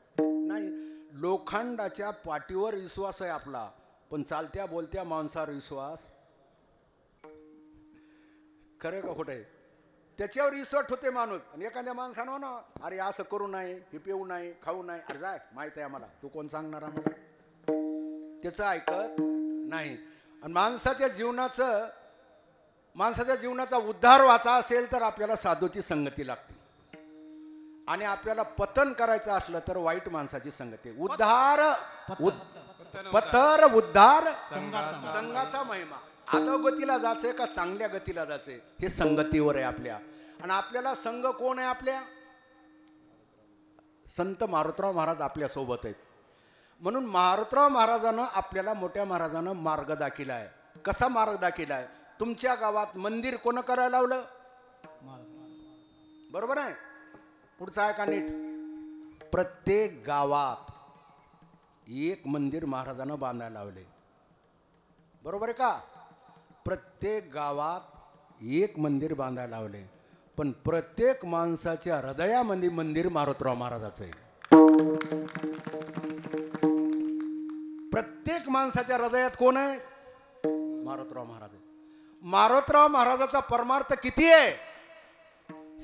S1: नाही. लोखंडाच्या पाठीवर विश्वास आहे आपला, पण चालत्या बोलत्या माणसावर विश्वास खरं का खोटं आहे? त्याच्यावर विश्वास होते माणूस. आणि एखाद्या माणसानं ना, अरे असं करू नये, हे पिऊ नये, खाऊ नये, अरे जाय माहित आहे आम्हाला, तू कोण सांगणार आम्हाला? त्याचं ऐकत नाही. आणि माणसाच्या जीवनाचा उद्धार व्हायचा असेल तर आपल्याला साधूची संगती लागते. आणि आपल्याला पतन करायचं असलं तर वाईट माणसाची संगती. उद्धार संघाचा महिमा. अधोगतीला जायचंय का चांगल्या गतीला जायचंय हे संगतीवर आहे आपल्या. आणि आपल्याला संघ कोण आहे? आपल्या संत मारुतराव महाराज आपल्या सोबत आहेत. म्हणून मारुतराव महाराजानं आपल्याला, मोठ्या महाराजानं मार्ग दाखिला आहे. कसा मार्ग दाखिला आहे? तुमच्या गावात मंदिर कोण करायला लावलं? बरोबर आहे. पुढचा आहे का नीट? प्रत्येक गावात एक मंदिर महाराजानं बांधायला लावले. बरोबर आहे का? प्रत्येक गावात एक मंदिर बांधायला लावले. पण प्रत्येक माणसाच्या हृदयामध्ये मंदिर मारुतराव महाराजाचं आहे. प्रत्येक माणसाच्या हृदयात कोण आहे? मारुतराव महाराज आहे. मारुतराव महाराजाचा परमार्थ किती आहे,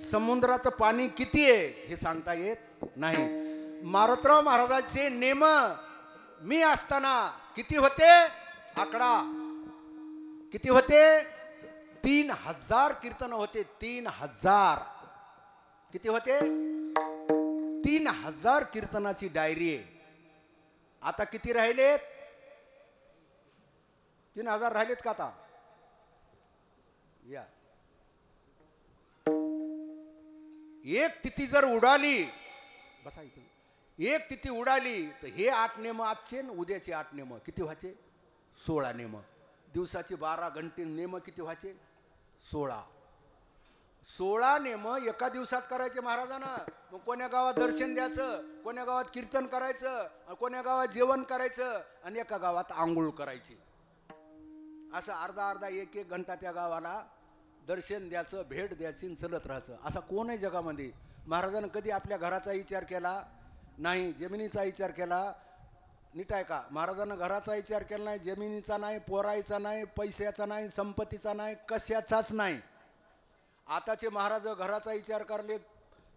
S1: समुद्राचं पाणी किती आहे हे सांगता येत नाही. मारुतराव महाराजाचे नेम मी असताना किती होते? आकडा किती होते? 3000 कीर्तन होते. 3000 किती होते? 3000 कीर्तनाची डायरी आहे. आता किती राहिलेत? 3000 राहिलेत का आता? या एक तिथी जर उडाली, बसा इथे, एक तिथी उडाली तर हे 8 नेम आजचे, उद्याचे 8 नेम किती व्हायचे? 16 नेम. दिवसाचे 12 घंटे नेम किती व्हायचे? 16 नेम एका दिवसात करायचे महाराजांना. मग कोण्या गावात दर्शन द्यायचं, कोण्या गावात कीर्तन करायचं, कोण्या गावात जेवण करायचं, आणि एका गावात आंघोळ करायची. असं अर्धा एक घंटा त्या गावाला दर्शन द्यायचं, भेट द्यायची, चलत राहायचं. असा कोण आहे जगामध्ये? महाराजांनी कधी आपल्या घराचा विचार केला नाही, जमिनीचा विचार केला? नीट आहे का? महाराजांना घराचा विचार केला नाही, जमिनीचा नाही, पोरायचा नाही, पैशाचा नाही, संपत्तीचा नाही, कशाचाच नाही. आताचे महाराज घराचा विचार करलेत,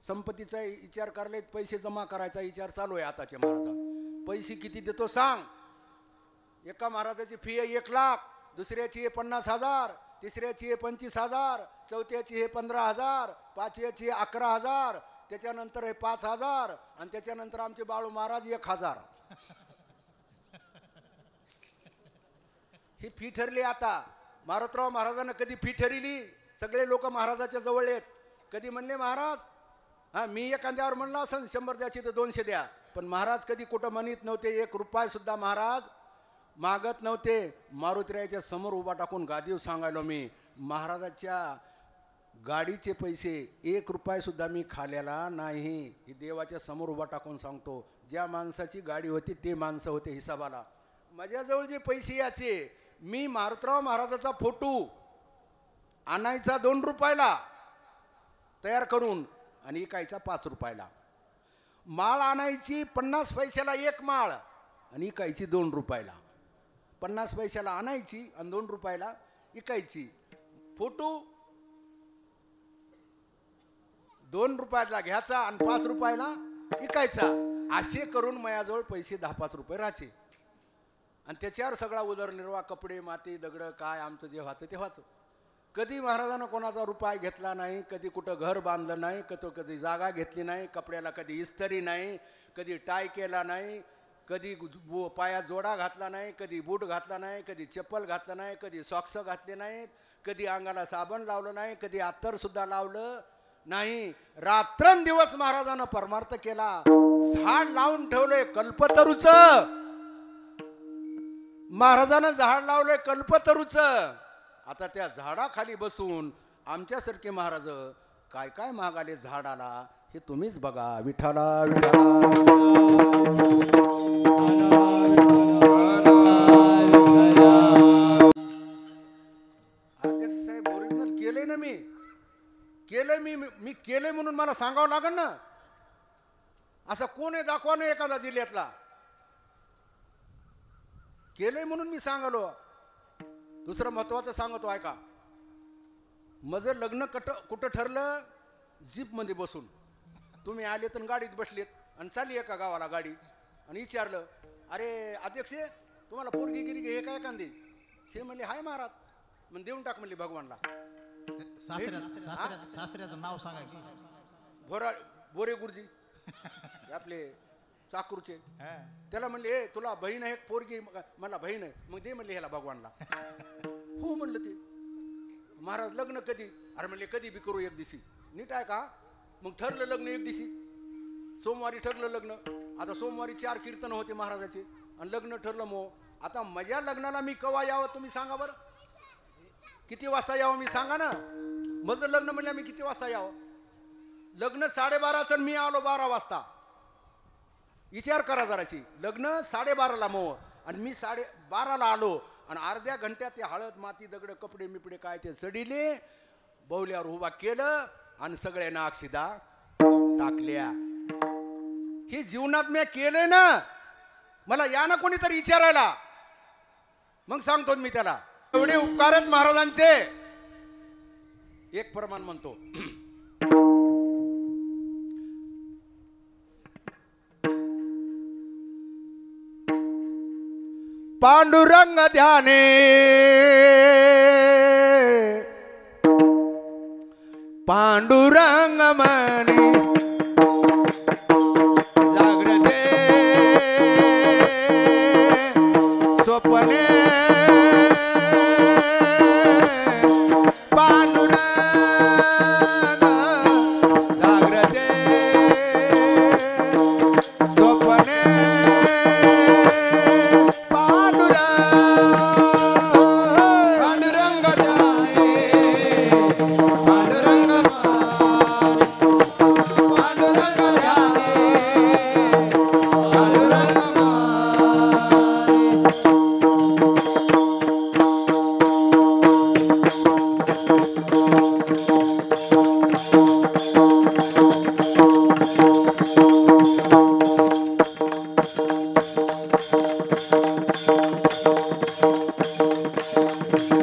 S1: संपत्तीचा विचार करलेत, पैसे जमा करायचा विचार चालू आहे आताचे महाराज. पैसे किती देतो सांग? एका महाराजाची फी आहे 1 लाख, दुसऱ्याची आहे 50,000, तिसऱ्याची आहे 25,000, चौथ्याची आहे 15,000, पाचव्याची आहे 11,000, त्याच्यानंतर आहे 5,000, आणि त्याच्यानंतर आमचे बाळू महाराज 1,000. ही फी ठरली. आता मारुतराव महाराजांना कधी फी ठरली? सगळे लोक महाराजाच्या जवळ आहेत. कधी म्हणले महाराज, हा मी एखाद्यावर म्हणलं असं 100 द्यायची तर 200 द्या, पण महाराज कधी कुठं म्हणत नव्हते. 1 रुपया सुद्धा महाराज मागत नव्हते. मारुतीरायाच्या समोर उभा टाकून गादीवर सांगायलो मी, महाराजाच्या गाडीचे पैसे 1 रुपया सुद्धा मी खाल्लेला नाही. ही देवाच्या समोर उभा टाकून सांगतो. ज्या माणसाची गाडी होती ते माणसं होते हिसाबाला. माझ्याजवळ जे पैसे याचे, मी मारुतराव महाराजाचा फोटो आणायचा 2 रुपयाला तयार करून आणि इकायचा 5 रुपयाला. माळ आणायची 50 पैशाला 1 माळ आणि इकायची 2 रुपयाला. 50 पैशाला आणायची आणि 2 रुपयाला इकायची. फोटो 2 रुपयाला घ्यायचा आणि 5 रुपयाला इकायचा. असे करून माझ्याजवळ पैसे 10-5 रुपये राहायचे. आणि त्याच्यावर सगळा उदरनिर्वाह, कपडे, माती, दगड, काय आमचं जे व्हायचं ते व्हायचं. कधी महाराजांना कोणाचा रुपया घेतला नाही, कधी कुठं घर बांधलं नाही, कधी जागा घेतली नाही, कपड्याला कधी इस्त्री नाही, कधी टाय केला नाही, कधी पायात जोडा घातला नाही, कधी बूट घातला नाही, कधी चप्पल घातलं नाही, कधी सॉक्स घातले नाहीत, कधी अंगाला साबण लावलं नाही, कधी अत्तर सुद्धा लावलं नाही. रात्रंदिवस महाराजांना परमार्थ केला. झाड लावून ठेवलंय कल्पतरूचं. महाराजांना झाड लावलंय कल्पतरूचं. आता त्या झाडाखाली बसून आमच्यासारखे महाराज काय काय मागाले झाडाला, हे तुम्हीच बघा. विठाला विठाला अध्यक्ष साहेब ओरिजिनल केलंय ना मी. केलंय मी केलंय म्हणून मला सांगावं लागेल ना. असं कोण आहे दाखवा ना एखादा जिल्ह्यातला. केलंय म्हणून मी सांगालो. दुसरं महत्वाचं सांगतो ऐका. माझं लग्न कुठं ठरलं? जीप मध्ये बसून. तुम्ही आले तर गाडीत बसलेत आणि चालली एका गावाला गाडी आणि विचारलं, अरे अध्यक्ष तुम्हाला पोरगी गिरी हे काय कांदे? हे म्हणले हाय महाराज. मग देऊन टाक म्हणले भगवानला.
S4: सासऱ्याचं नाव सांगा की.
S1: बोरे गुरुजी आपले चाकूरचे. त्याला म्हणले ए तुला बहीण आहे पोरगी? मला बहीण आहे. मग दे म्हणले ह्याला भगवानला. हो म्हणलं ते. महाराज लग्न कधी? अरे म्हणले कधी बी करू एक दिवशी. नीट आहे का? मग ठरलं लग्न एक दिवशी. सोमवारी ठरलं लग्न. आता सोमवारी 4 कीर्तन होते महाराजाचे आणि लग्न ठरलं. मग आता माझ्या लग्नाला मी कवा यावं तुम्ही सांगा बरं. किती वाजता यावं मी सांगा ना. माझं लग्न म्हणलं मी किती वाजता यावं? लग्न 12:30चं मी आलो 12 वाजता. विचार करा जराशी. लग्न 12:30ला मग आणि मी 12:30ला आलो आणि अर्ध्या घंट्यात ते हळद माती दगड कपडे मिपडे काय ते सडिले बवल्यावर उभा केलं आणि सगळ्यांना अक्षिदा टाकल्या. हे जीवनात मी केलंय ना. मला या ना कोणीतरी विचारायला. मग सांगतो मी त्याला. एवढे उपकार आहेत महाराजांचे. एक प्रमाण म्हणतो. पांडुरंग ध्याने पांडुरंग मनी जागृते स्वप्ने पांडुरंग जागृते स्वप्ने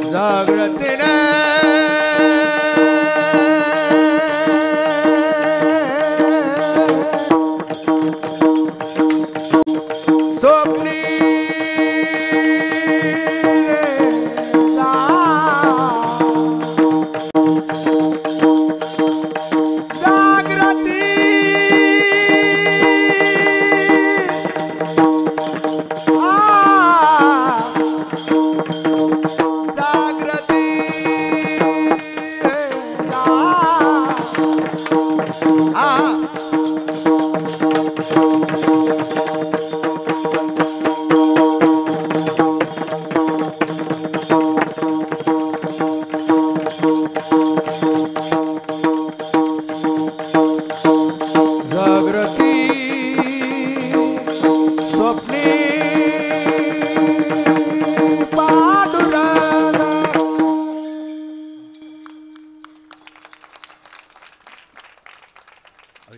S1: जागृतीने स्वप्नी जागृती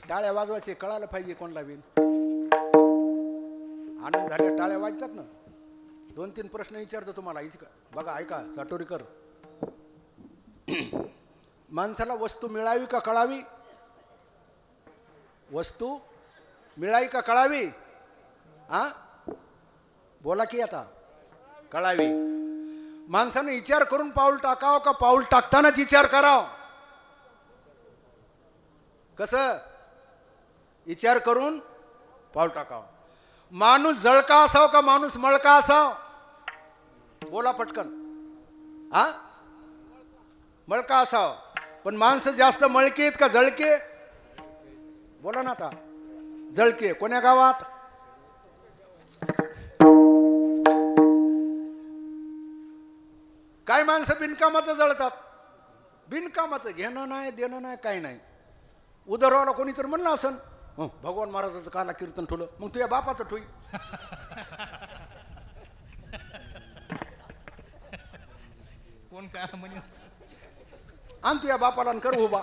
S1: टाळ्या वाजवायचे कळायला पाहिजे कोणला बी. आनंद झाले टाळ्या वाजतात ना. 2-3 प्रश्न विचारतो तुम्हाला. बघा ऐका चाटोरीकर. माणसाला वस्तू मिळावी का कळावी? वस्तू मिळावी का कळावी? बोला की आता. कळावी. माणसाने विचार करून पाऊल टाकावं का पाऊल टाकतानाच विचार करावं? कसं? विचार करून पाऊल टाकावं. माणूस जळका असाव का माणूस मळका असाव? बोला पटकन. मळका असाव. पण माणसं जास्त मळके आहेत का जळके? बोला ना आता. जळके कोण्या गावात? काय माणसं बिनकामाचं जळतात. बिनकामाचं घेणं नाही देणं नाही काही नाही. उदरवाला कोणी तर म्हणलं असन भगवान महाराजाचं काला कीर्तन ठेवलं, मग तुझ्या बापाचं ठोई.
S4: कोण काय म्हणे
S1: आण तुझ्या बापाला आणि कर उभा.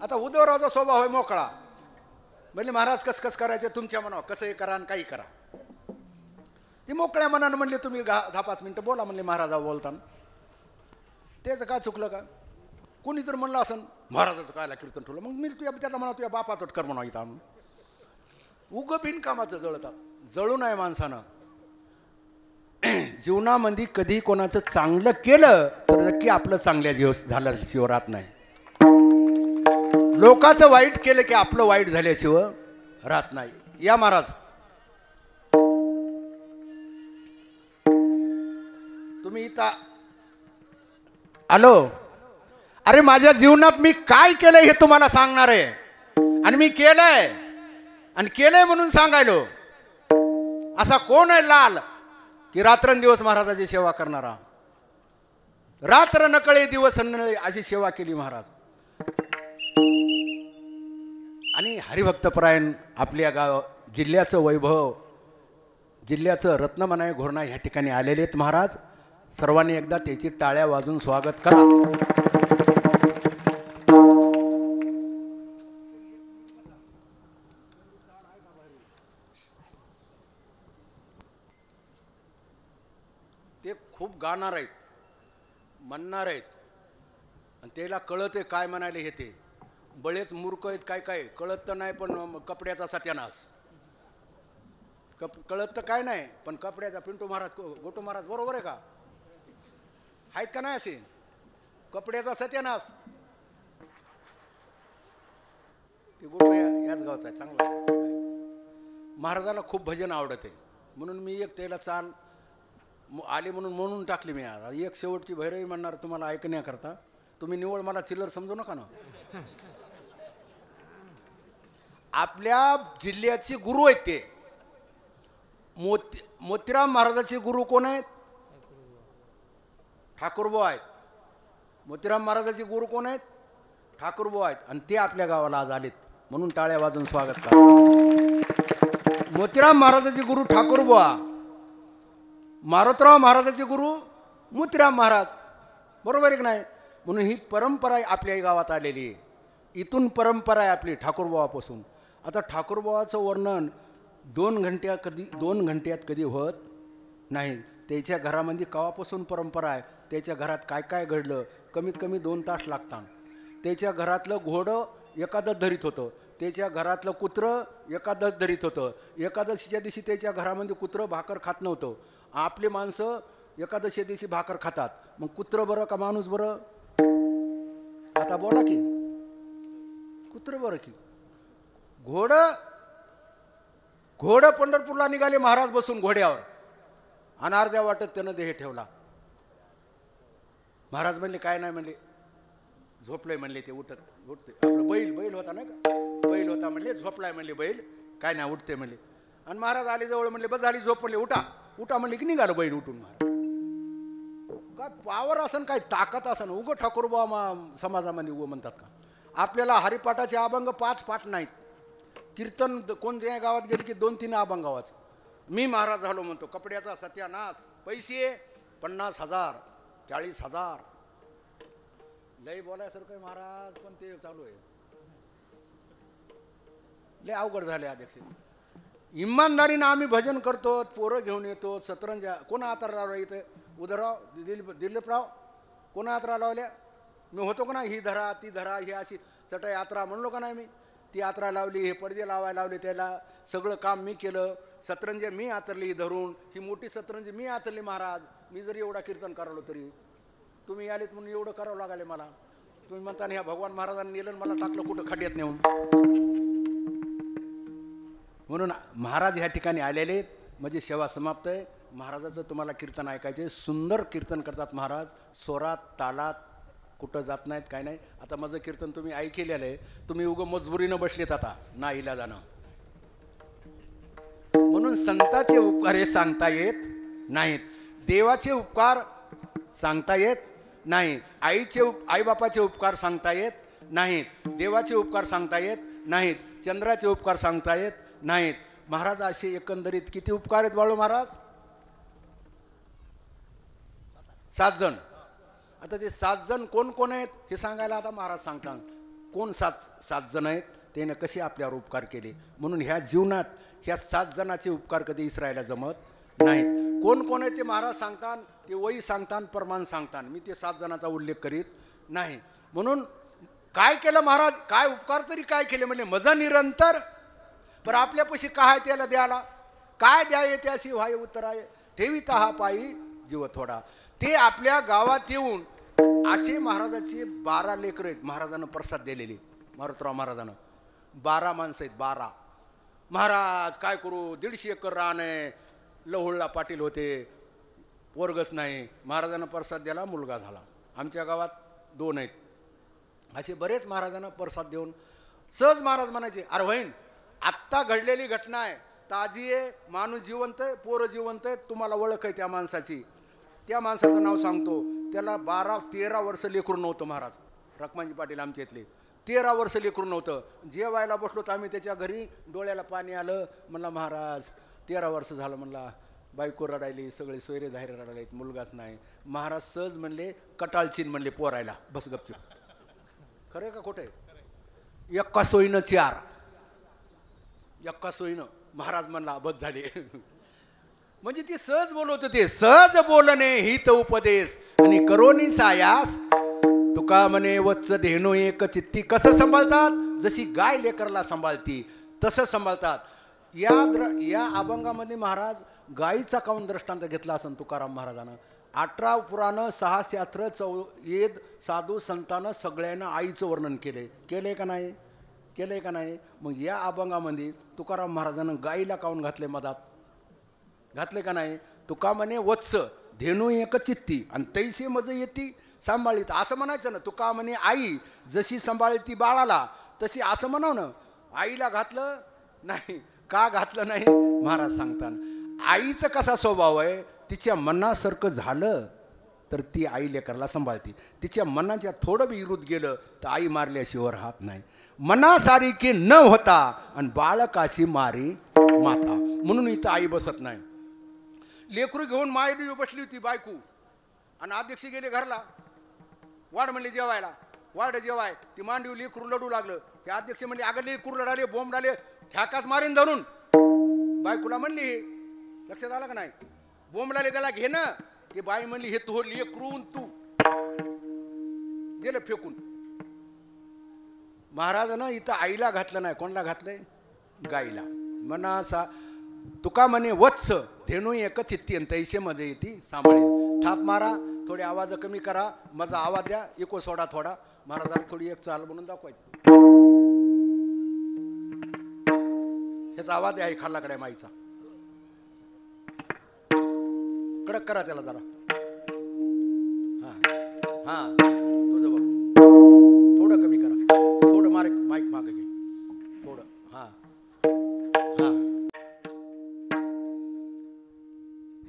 S1: आता उदयरावचा स्वभाव आहे मोकळा. म्हणजे महाराज कस करायचे तुमच्या मनावर, कसंही करा आणि काही करा. ती मोकळ्या मनानं म्हणले तुम्ही 10-5 मिनिटं बोला म्हणले महाराजावर बोलताना. त्याचं काय चुकलं का? कोणी तर म्हणलं असं महाराजाचं कायला कीर्तन ठेवलं, मग मी त्याचा म्हणा तुझ्या बापाचं कर म्हणा इथं आणून. उगं बिनकामाचं जळतात. जळू नये माणसानं. जीवनामध्ये कधी कोणाचं चांगलं केलं तर नक्की आपलं चांगल्या झालं शिव राहत नाही. लोकांचं वाईट केलं की आपलं वाईट झाल्याशिवाय राहत नाही. या महाराज तुम्ही इथं आलो. अरे माझ्या जीवनात मी काय केलंय हे तुम्हाला सांगणार आहे. आणि मी केलंय आणि केलंय म्हणून सांगायलो. असा कोण आहे लाल की रात्रंदिवस महाराजाची सेवा करणारा. रात्र नकळे दिवस नकळे अशी सेवा केली महाराज. आणि हरिभक्तपरायण आपल्या गाव जिल्ह्याचं वैभव, जिल्ह्याचं रत्नमनाय घोरणा ह्या ठिकाणी आलेले आहेत महाराज. सर्वांनी एकदा त्याची टाळ्या वाजून स्वागत करा. ते खूप गाणार आहेत, म्हणणार आहेत आणि त्याला कळत आहे काय म्हणायला हे. ते बळेच मूर्ख आहेत. काय काय कळत तर नाही पण कपड्याचा सत्यानाश. कळत तर काय नाही पण कपड्याचा. पिंटू महाराज गोटू महाराज बरोबर आहे का? आहेत का नाही असे? कपड्याचा सत्यानाश. ते गोटू याच गावचा आहे, चांगला आहे. महाराजाला खूप भजन आवडत आहे म्हणून मी एक त्याला चाल आले म्हणून टाकली मी. आज एक शेवटची भैरवी म्हणणार तुम्हाला ऐकण्याकरता. तुम्ही निवड मला चिल्लर समजू नका ना. आपल्या जिल्ह्याचे गुरु आहेत ते. मोतीराम महाराजाचे गुरु कोण आहेत? ठाकूरबुवा आहेत. मोतीराम महाराजाचे गुरु कोण आहेत? ठाकूरबुवा आहेत. आणि ते आपल्या गावाला आज आलेत म्हणून टाळ्या वाजून स्वागत करा. मोतीराम महाराजाचे गुरु ठाकूरबुवा, मारुतराव महाराजाचे गुरु मोतीराम महाराज. बरोबर आहे की नाही? म्हणून ही परंपरा आपल्या गावात आलेली आहे. इथून परंपरा आहे आपली ठाकूरबुवापासून. आता ठाकूरबुवाचं वर्णन 2 घंट्यात कधी होत नाही. त्याच्या घरामध्ये कवापासून परंपरा आहे, त्याच्या घरात काय काय घडलं कमीत कमी 2 तास लागतात. त्याच्या घरातलं घोडं एकादश धरीत होतं, त्याच्या घरातलं कुत्रं एकादश धरीत होतं. एकादशीच्या दिवशी त्याच्या घरामध्ये कुत्रं भाकर खात नव्हतं. आपली माणसं एकादशी दिवशी भाकर खातात. मग कुत्रं बरं का माणूस बरं? आता बोला की कुत्रं बरं की घोडं पंढरपूरला निघाले महाराज बसून घोड्यावर आणि अर्ध्या वाटत त्यानं देह ठेवला. महाराज म्हणले काय नाही म्हणले, झोपलंय म्हणले. ते उठते आपलं बैल होता नाही का, बैल होता म्हणले, झोपलाय म्हणले बैल, काय नाही उठते म्हणले. आणि महाराज आले जवळ म्हणले बस झाली झोप म्हणले, उठा म्हणले की निघालं बैल उठून. महाराज काय पावर असन, काय ताकद असन. उगं ठाकूरबुवा समाजामध्ये उगं म्हणतात का? आपल्याला हरिपाठाचे अभंग 5 पाठ नाहीत. कीर्तन कोणत्या गावात गेले की 2-3 अभंग गावाचं. मी महाराज झालो म्हणतो. कपड्याचा सत्यानाश. पैसे 50,000 40,000. लय बोलायसारखं आहे महाराज, पण ते चालू आहे. लय अवघड झाले अध्यक्ष. इमानदारीनं आम्ही भजन करतो, पोरं घेऊन येतो. सतरंजा कोणा हाताला लावला इथं? उदयराव दिलीपराव कोणा यात्रा लावल्या? मी होतो का ना, ही धरा ती धरा ही अशी चट यात्रा म्हणलो का नाही मी? ती यात्रा लावली, हे पडदे लावायला लावले, त्याला सगळं काम मी केलं. सतरंजी मी आतरली ही धरून, ही मोठी सतरंजी मी आतरली महाराज. मी जरी एवढा कीर्तन करालो तरी तुम्ही आलेत म्हणून एवढं करावं लागले मला. तुम्ही म्हणता ह्या भगवान महाराजांनी नेलं मला टाकलं कुठं खड्ड्यात नेऊन. म्हणून महाराज ह्या ठिकाणी आलेले आहेत म्हणजे सेवा समाप्त आहे. महाराजाचं तुम्हाला कीर्तन ऐकायचे. सुंदर कीर्तन करतात महाराज. स्वरात तालात कुठं जात नाहीत काय नाही. आता माझं कीर्तन तुम्ही ऐकलेलं आहे. तुम्ही उगं मजबुरीनं बसलेत आता ना इलाजानं. म्हणून संतांचे उपकार हे सांगता येत नाहीत, देवाचे उपकार सांगता येत नाही. आईबापाचे उपकार सांगता येत नाहीत. देवाचे उपकार सांगता येत नाहीत. चंद्राचे उपकार सांगता येत नाहीत. महाराज असे एकंदरीत किती उपकार आहेत बाळू महाराज? 7 जण. आता ते 7 जण कोण कोण आहेत हे सांगायला आता महाराज सांगतात. कोण 7 जण आहेत, त्याने कसे आपल्यावर उपकार केले. म्हणून ह्या जीवनात ह्या 7 जणांचे उपकार कधी इसरायला जमत नाहीत. कोण कोण आहे ते महाराज सांगतात, ते वही सांगतात, प्रमाण सांगतात. मी ते 7 जणांचा उल्लेख करीत नाही. म्हणून काय केलं महाराज, काय उपकार तरी काय केले म्हणजे मजा निरंतर. पण आपल्यापाशी काय त्याला द्यायला, काय द्यावे त्याशी व्हाय उत्तराय, ठेविता हा पायी जीव थोडा. ते आपल्या गावात येऊन असे महाराजाचे 12 लेकरं आहेत. महाराजांना प्रसाद दिलेले, मारुतराव महाराजांना 12 माणसं आहेत. 12. महाराज काय करू, 150 एकर रान आहे. लहुळला पाटील होते, वर्गच नाही. महाराजांना प्रसाद दिला, मुलगा झाला. आमच्या गावात 2 आहेत. असे बरेच महाराजांना प्रसाद देऊन सहज महाराज म्हणायचे, अरे बहीण आत्ता घडलेली घटना आहे, ताजी आहे, माणूस जिवंत आहे, पोरं जिवंत आहे, तुम्हाला ओळख आहे त्या माणसाची. त्या माणसाचं नाव सांगतो. त्याला 12-13 वर्ष लेकरू नव्हतं महाराज. रखमाजी पाटील आमच्या इथले 13 वर्ष लेकरू नव्हतं. जेवायला बसलो तर आम्ही त्याच्या घरी, डोळ्याला पाणी आलं. म्हणला महाराज 13 वर्ष झालं. म्हणला बायको रडायली, सगळे सोयरे धायरे रडायलेत, मुलगाच नाही. महाराज सहज म्हणले, कटाळचीन म्हणले पोरायला, बस गपचूप. खरं का खोटं आहे? एका सोयीनं 4, एका सोयीनं. महाराज म्हणला बस झाले. म्हणजे ती सहज बोलवत होते. सहज बोलणे हित उपदेश आणि करोनी सायास. तुका म्हणे वत्स धेनो एक चित्ती. कसं सांभाळतात, जशी गाय लेकरला सांभाळती तसं सांभाळतात. या अभंगामध्ये महाराज गायीचा काऊन दृष्टांत घेतला असं तुकाराम महाराजानं. 18 पुराणं, 6 शास्त्र, वेद, साधू संतांनं सगळ्यांना आईचं वर्णन केले का नाही, केलंय का नाही. मग या अभंगामध्ये तुकाराम महाराजानं गाईला काऊन घातले मधात, घातले का नाही. तुका म्हणे वत्स धेनू एक चित्ती आणि तैसे मज येती सांभाळीत, असं म्हणायचं ना. तुका म्हणे आई जशी सांभाळती बाळाला तशी, असं म्हणाव ना. आईला घातलं नाही. का घातलं नाही महाराज सांगतात. आईचं कसा स्वभाव आहे, तिच्या मनासारखं झालं तर ती आई लेकरला सांभाळते. तिच्या मनाच्या थोडं बी विरुद्ध गेलं तर आई मारल्याशिवाय राहत नाही. मनासारखी न होता आणि बाळकाशी मारी माता. म्हणून इथं आई बसत नाही. लेकरू घेऊन मायरी बसली होती बायको आणि अध्यक्ष गेले घरला. वाढ म्हणले जेवायला, वाढ जेवाय. ती मांडवी लेकरू लढू लागलं. ते अध्यक्ष म्हणले अगं लेकरू लढाले, बोंब डाले, ठ्याकाच मारीन धरून. बायकोला म्हणली, लक्षात आलं का नाही, बोंबलाले त्याला घे ना. ती बाई म्हणली हे तू लेकरून तू गेलं फेकून. महाराजानं इथं आईला घातलं नाही. कोणाला घातलंय, गाईला. मनासा तुका म्हणे वत्स धेनू एक चित्ती आणि तैसे मध्ये येते सांभाळे. थाप मारा, थोडे आवाज कमी करा, माझा आवाज द्या, इको सोडा थोडा. महाराजाला थोडी एक चाल म्हणून दाखवायची. ह्याचा आवाज आहे खाल्लाकडे माईचा. कडक करा त्याला जरा. हा हा तुझं बघ, थोडं कमी करा, थोडं माईक मागे घे थोडं. हा हा.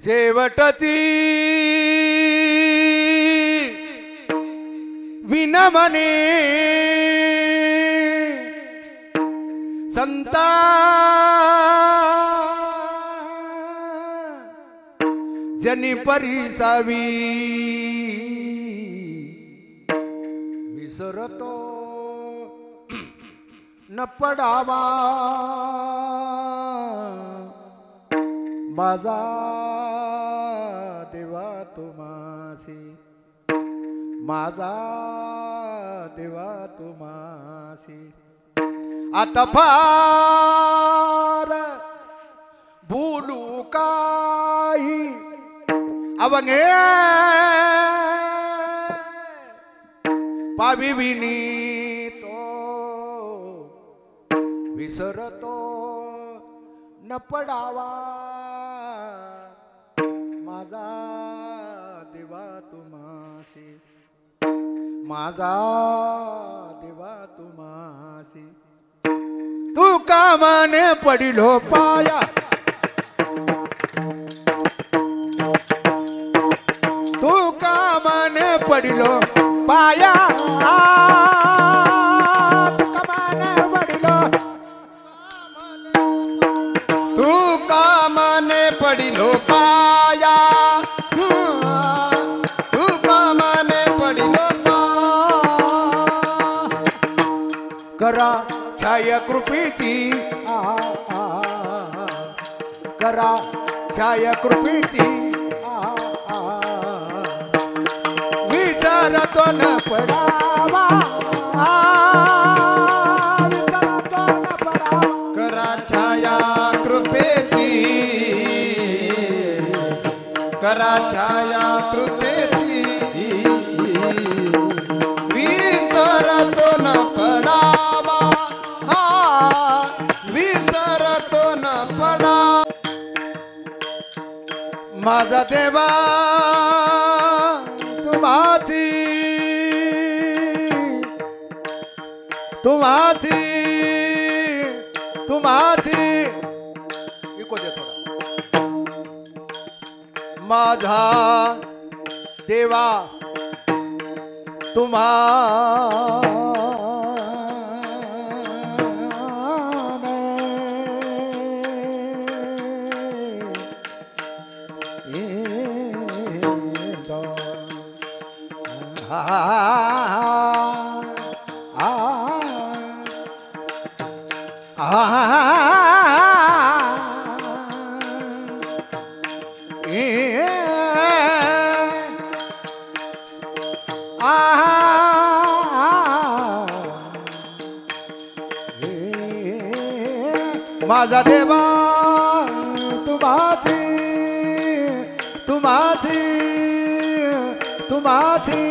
S1: शेवटची विनमने संता जनी परिसावी विसरतो न पडावा माझा देवा तुम्हासी, माझा देवा तुम्हासी. आता फार बोलू काही अवंगे पाविविनी तो विसरतो न पडावा माझा देवा तुम्हासी, माझा देवा तुम्हासी. तू कामाने पडिलो पाया, तू कामाने पडिलो पाया तुका मान पडिलो
S2: तुका माने पडिलो पाया तुका माने पडिलो
S1: करा छाया कृपेची करा छाया कृपेची विचारतो न पडावा विचारतो न पडावा
S2: करा छाया कृपेची करा छाया कृपेची विसरतो न पडावा हा विसरतो न पडा
S1: माझा देवा तुम्हाची तुम्हाची तुम्हाची इको दे थोडा माझा देवा तुम्हा माझा देवा तुम्हाची तुम्हाची तुम्हाची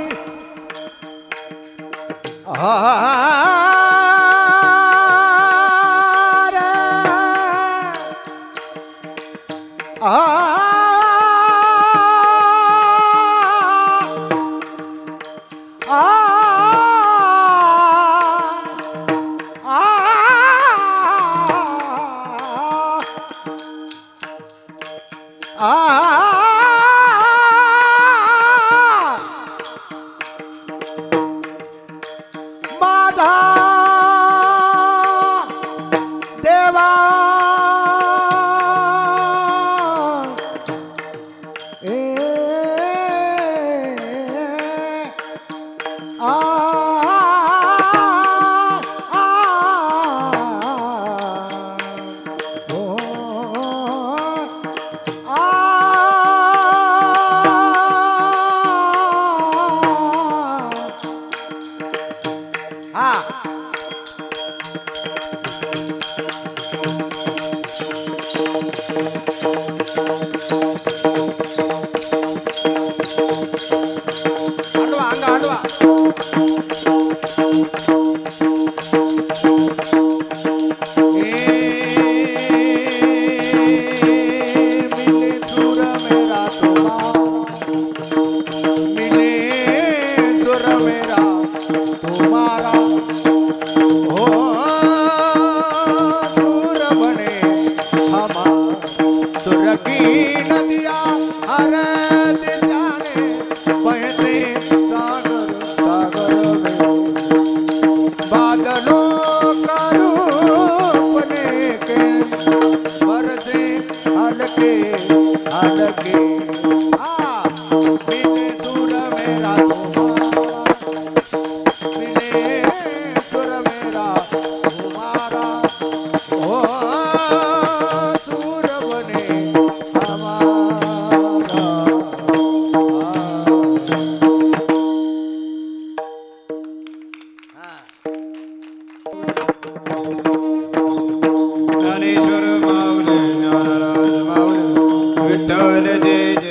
S1: माझा देवा
S2: ज्ञानेश्वर माऊली ज्ञानराज माऊली विठ्ठल जय